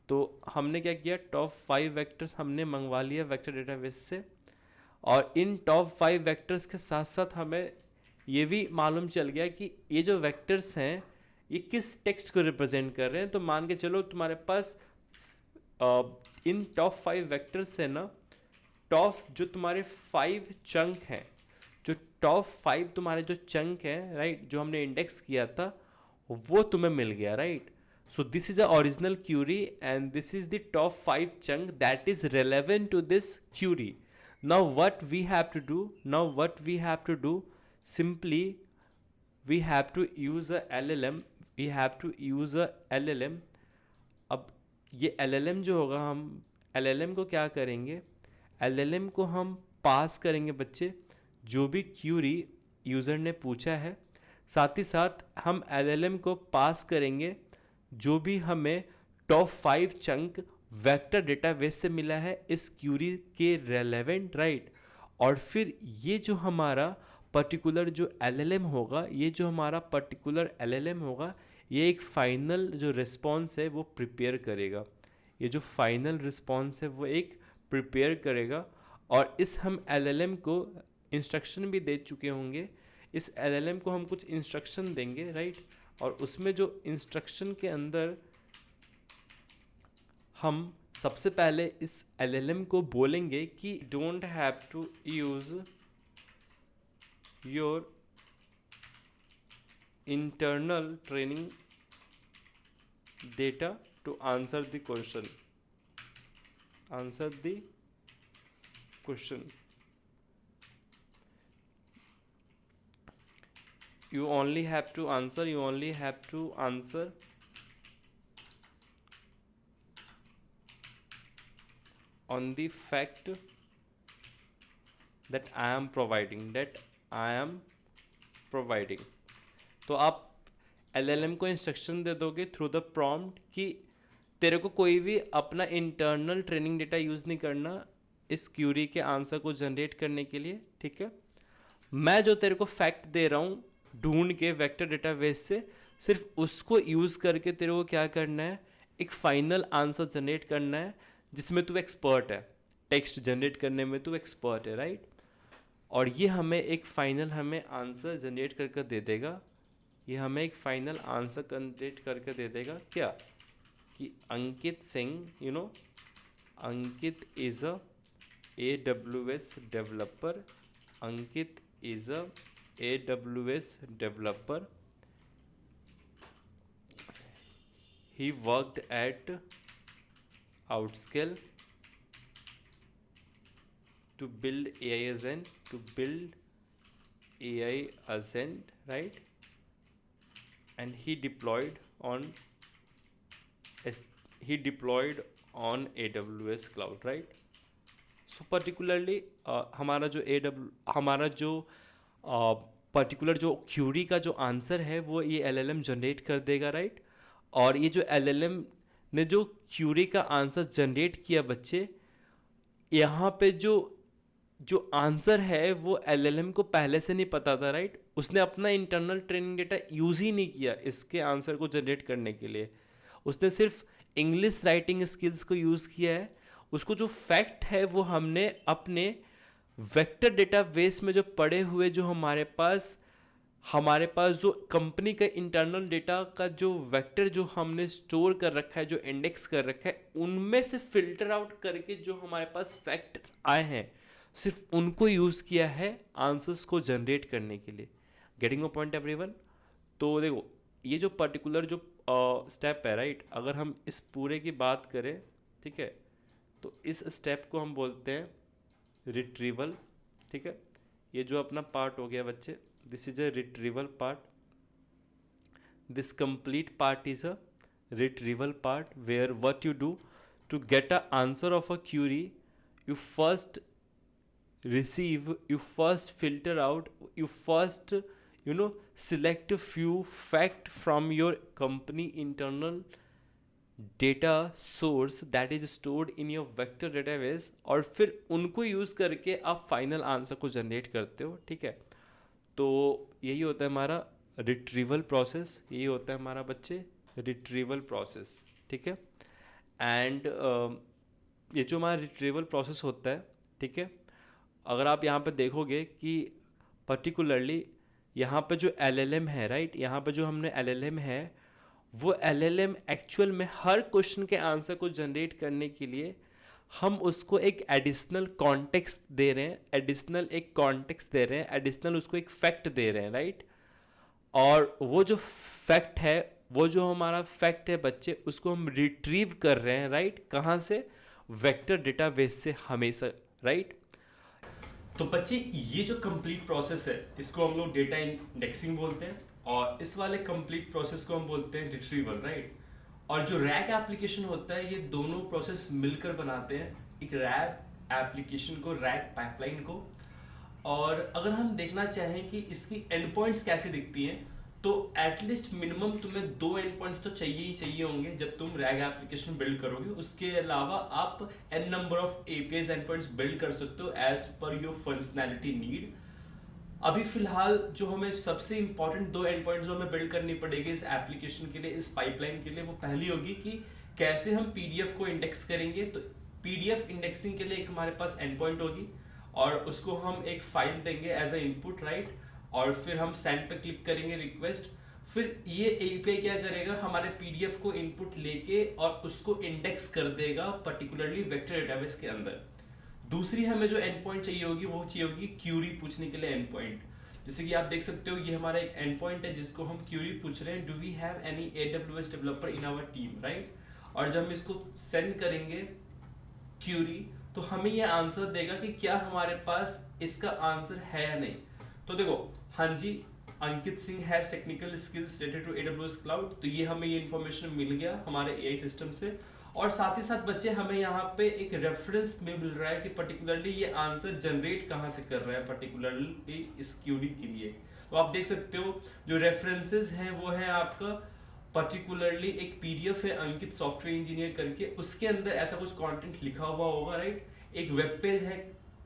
तो हमने क्या किया, टॉप 5 वेक्टर्स हमने मंगवा लिया वेक्टर डेटाबेस से, और इन टॉप 5 वेक्टर्स के साथ साथ हमें ये भी मालूम चल गया कि ये जो वेक्टर्स हैं ये किस टेक्स्ट को रिप्रेजेंट कर रहे हैं। तो मान के चलो तुम्हारे पास इन टॉप 5 वेक्टर्स से ना टॉप जो तुम्हारे 5 चंक हैं, जो टॉप 5 तुम्हारे जो चंक हैं, राइट, जो हमने इंडेक्स किया था वो तुम्हें मिल गया, right? So this is the original query and this is the top 5 chunk that is relevant to this query. Now what we have to do, simply we have to use a LLM, अब ये LLM जो होगा, हम LLM को क्या करेंगे? LLM को हम पास करेंगे बच्चे जो भी क्यूरी यूज़र ने पूछा है, साथ ही साथ हम LLM को पास करेंगे जो भी हमें टॉप 5 चंक वेक्टर डेटाबेस से मिला है इस क्यूरी के रेलेवेंट, राइट? और फिर ये जो हमारा पर्टिकुलर जो LLM होगा, ये एक फाइनल जो रिस्पॉन्स है वो प्रिपेयर करेगा, और इस हम LLM को इंस्ट्रक्शन भी दे चुके होंगे, इस LLM को हम कुछ इंस्ट्रक्शन देंगे, राइट? और उसमें जो इंस्ट्रक्शन के अंदर हम सबसे पहले इस LLM को बोलेंगे कि don't have to use your internal training data to answer the question, you only have to answer on the fact that I am providing, तो आप LLM को इंस्ट्रक्शन दे दोगे थ्रू द प्रॉम्प्ट कि तेरे को कोई भी अपना इंटरनल ट्रेनिंग डेटा यूज़ नहीं करना इस क्यूरी के आंसर को जनरेट करने के लिए, ठीक है? मैं जो तेरे को फैक्ट दे रहा हूँ ढूंढ के वेक्टर डेटाबेस से, सिर्फ उसको यूज़ करके तेरे को क्या करना है, एक फाइनल आंसर जनरेट करना है जिसमें तू एक्सपर्ट है, टेक्स्ट जनरेट करने में तू एक्सपर्ट है, राइट? और ये हमें एक फाइनल आंसर जनरेट करके दे देगा, ये हमें एक फाइनल आंसर जनरेट करके दे देगा क्या, कि Ankit Singh Ankit is a AWS developer, Ankit is a AWS developer, he worked at Outscale to build AI agent, right? And he deployed on AWS cloud, right? So particularly हमारा जो पर्टिकुलर जो क्यूरी का जो answer है वो ये LLM जनरेट कर देगा, राइट? और ये जो LLM ने जो क्यूरी का आंसर जनरेट किया बच्चे, यहाँ पे जो आंसर है वो LLM को पहले से नहीं पता था, राइट? उसने अपना इंटरनल ट्रेनिंग डेटा यूज़ ही नहीं किया इसके आंसर को जनरेट करने के लिए। उसने सिर्फ इंग्लिश राइटिंग स्किल्स को यूज़ किया है। उसको जो फैक्ट है वो हमने अपने वेक्टर डेटाबेस में जो पड़े हुए जो हमारे पास जो कंपनी का इंटरनल डेटा का जो वेक्टर जो हमने स्टोर कर रखा है, जो इंडेक्स कर रखा है, उनमें से फिल्टर आउट करके जो हमारे पास फैक्ट आए हैं सिर्फ उनको यूज़ किया है आंसर्स को जनरेट करने के लिए। Getting a point everyone? तो देखो ये जो पर्टिकुलर जो स्टेप है, राइट, अगर हम इस पूरे की बात करें, ठीक है, तो इस स्टेप को हम बोलते हैं रिट्रीवल, ठीक है। ये जो अपना पार्ट हो गया बच्चे, this is a retrieval part. This complete part is a retrieval part where what you do to get an answer of a query, you first receive, you first filter out, you first select a few fact from your company internal data source that is stored in your vector database, और फिर उनको use करके आप final answer को generate करते हो, ठीक है। तो यही होता है हमारा रिट्रीवल प्रोसेस, यही होता है हमारा बच्चे रिट्रीवल प्रोसेस, ठीक है। एंड ये जो हमारा रिट्रीवल प्रोसेस होता है, ठीक है, अगर आप यहाँ पे देखोगे कि पर्टिकुलरली यहाँ पे जो LLM है, राइट, यहाँ पे जो हमने LLM है वो LLM एक्चुअल में हर क्वेश्चन के आंसर को जनरेट करने के लिए हम उसको एक एडिशनल कॉन्टेक्स्ट दे रहे हैं, एडिशनल उसको एक फैक्ट दे रहे हैं, राइट। और वो जो फैक्ट है, वो जो हमारा फैक्ट है बच्चे, उसको हम रिट्रीव कर रहे हैं, राइट, कहाँ से? वेक्टर डेटाबेस से हमेशा, राइट। तो बच्चे ये जो कंप्लीट प्रोसेस है इसको हम लोग डेटा इंडेक्सिंग बोलते हैं, और इस वाले कंप्लीट प्रोसेस को हम बोलते हैं रिट्रीवल, राइट। और जो रैग एप्लीकेशन होता है, ये दोनों प्रोसेस मिलकर बनाते हैं एक रैग एप्लीकेशन को, रैग पाइपलाइन को। और अगर हम देखना चाहें कि इसकी एंड पॉइंट्स कैसे दिखती हैं, तो एटलीस्ट मिनिमम तुम्हें 2 एंड पॉइंट्स तो चाहिए ही चाहिए होंगे जब तुम रैग एप्लीकेशन बिल्ड करोगे। उसके अलावा आप an number of APIs endpoints build कर सकते हो as per your functionality need. अभी फिलहाल जो हमें सबसे इंपॉर्टेंट 2 एंड पॉइंट्स जो हमें बिल्ड करनी पड़ेगी इस एप्लीकेशन के लिए, इस पाइपलाइन के लिए, वो पहली होगी कि कैसे हम PDF को इंडेक्स करेंगे। तो PDF इंडेक्सिंग के लिए एक हमारे पास एंड पॉइंट होगी और उसको हम एक फाइल देंगे एज अ इनपुट, राइट, और फिर हम सेंड पे क्लिक करेंगे रिक्वेस्ट। फिर ये API क्या करेगा, हमारे PDF को इनपुट लेके और उसको इंडेक्स कर देगा पर्टिकुलरली वेक्टर डेटाबेस के अंदर। दूसरी हमें जो एंड पॉइंट चाहिए होगी वो चाहिए होगी क्यूरी पूछने के लिए एंड पॉइंट। जैसे कि आप देख सकते हो ये हमारा एक एंड पॉइंट है जिसको हम क्यूरी पूछ रहे हैं, do we have any AWS developer in our team, right. और जब हम इसको सेंड करेंगे क्यूरी, तो हमें ये आंसर देगा कि क्या हमारे पास इसका आंसर है या नहीं। तो देखो, हाँ जी, Ankit Singh has technical skills related to AWS cloud, तो ये हमें ये इन्फॉर्मेशन मिल गया हमारे AI सिस्टम से। और साथ ही साथ बच्चे हमें यहाँ पे एक रेफरेंस में मिल रहा है कि पर्टिकुलरली ये आंसर जनरेट कहाँ से कर रहा है पर्टिकुलरली इस क्यूरी के लिए। तो आप देख सकते हो जो रेफरेंसेस हैं वो है आपका पर्टिकुलरली एक PDF है अंकित सॉफ्टवेयर इंजीनियर करके, उसके अंदर ऐसा कुछ कंटेंट लिखा हुआ होगा, राइट। एक वेब पेज है,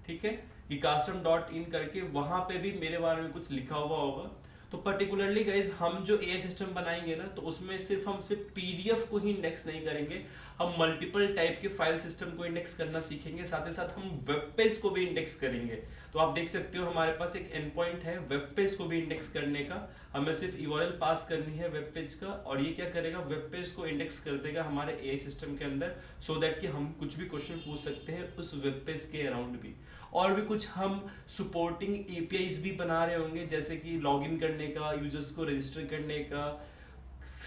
ठीक है, ecastum.in करके, वहां पे भी मेरे बारे में कुछ लिखा हुआ होगा। तो पर्टिकुलरली गाइज हम जो AI सिस्टम बनाएंगे ना, तो उसमें हम सिर्फ PDF को ही इंडेक्स नहीं करेंगे, हम मल्टीपल टाइप के फाइल सिस्टम को इंडेक्स करना सीखेंगे, साथ ही साथ हम वेब पेज को भी इंडेक्स करेंगे। तो आप देख सकते हो हमारे पास एक एंड पॉइंट है वेब पेज को भी इंडेक्स करने का। हमें सिर्फ URL पास करनी है वेब पेज का, और ये क्या करेगा, वेब पेज को इंडेक्स कर देगा हमारे AI सिस्टम के अंदर, सो दैट कि हम कुछ भी क्वेश्चन पूछ सकते हैं उस वेब पेज के अराउंड भी। और भी कुछ हम सपोर्टिंग APIs भी बना रहे होंगे, जैसे कि लॉगिन करने का, यूजर्स को रजिस्टर करने का,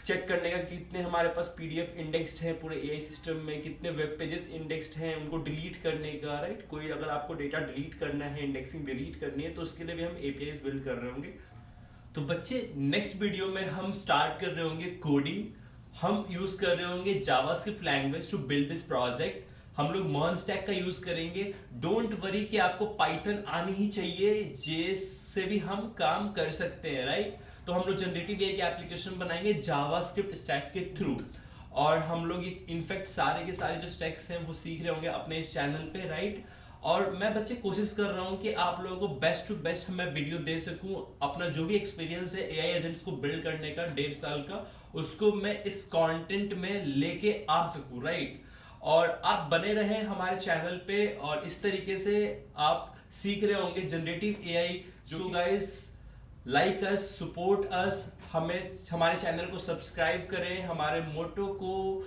चेक करने का कितने हमारे पास PDF इंडेक्स्ड हैं पूरे AI सिस्टम में, कितने वेब पेजेस इंडेक्स्ड हैं, उनको डिलीट करने का, राइट। कोई अगर आपको डेटा डिलीट करना है, इंडेक्सिंग डिलीट करनी है, तो उसके लिए भी हम APIs बिल्ड कर रहे होंगे। तो बच्चे नेक्स्ट वीडियो में हम स्टार्ट कर रहे होंगे कोडिंग। हम यूज कर रहे होंगे JavaScript language to build this project. हम लोग मर्न स्टैक का यूज करेंगे। डोंट वरी कि आपको पाइथन आनी ही चाहिए, जेएस से भी हम काम कर सकते हैं, राइट। तो हम लोग जनरेटिव AI की एप्लीकेशन बनाएंगे जावास्क्रिप्ट स्टैक के थ्रू, और हम लोग इनफैक्ट सारे के सारे जो स्टैक्स हैं वो सीख रहे होंगे अपने इस चैनल पे, राइट। और मैं बच्चे कोशिश कर रहा हूँ कि आप लोगों को बेस्ट टू बेस्ट मैं वीडियो दे सकूँ। अपना जो भी एक्सपीरियंस है AI एजेंट्स को बिल्ड करने का 1.5 साल का, उसको मैं इस कंटेंट में लेके आ सकूँ, राइट। और आप बने रहें हमारे चैनल पे, और इस तरीके से आप सीख रहे होंगे generative AI। So guys, like us, support us, हमें हमारे चैनल को सब्सक्राइब करें, हमारे मोटो को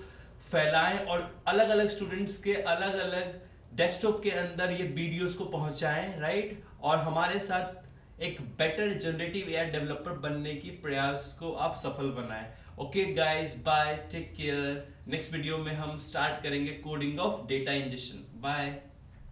फैलाएं, और अलग अलग स्टूडेंट्स के अलग अलग डेस्कटॉप के अंदर ये वीडियोस को पहुंचाएं, राइट। और हमारे साथ एक बेटर जनरेटिव AI डेवलपर बनने की प्रयास को आप सफल बनाएं। Okay guys, bye, take care. Next video में हम स्टार्ट करेंगे coding of data injection. Bye.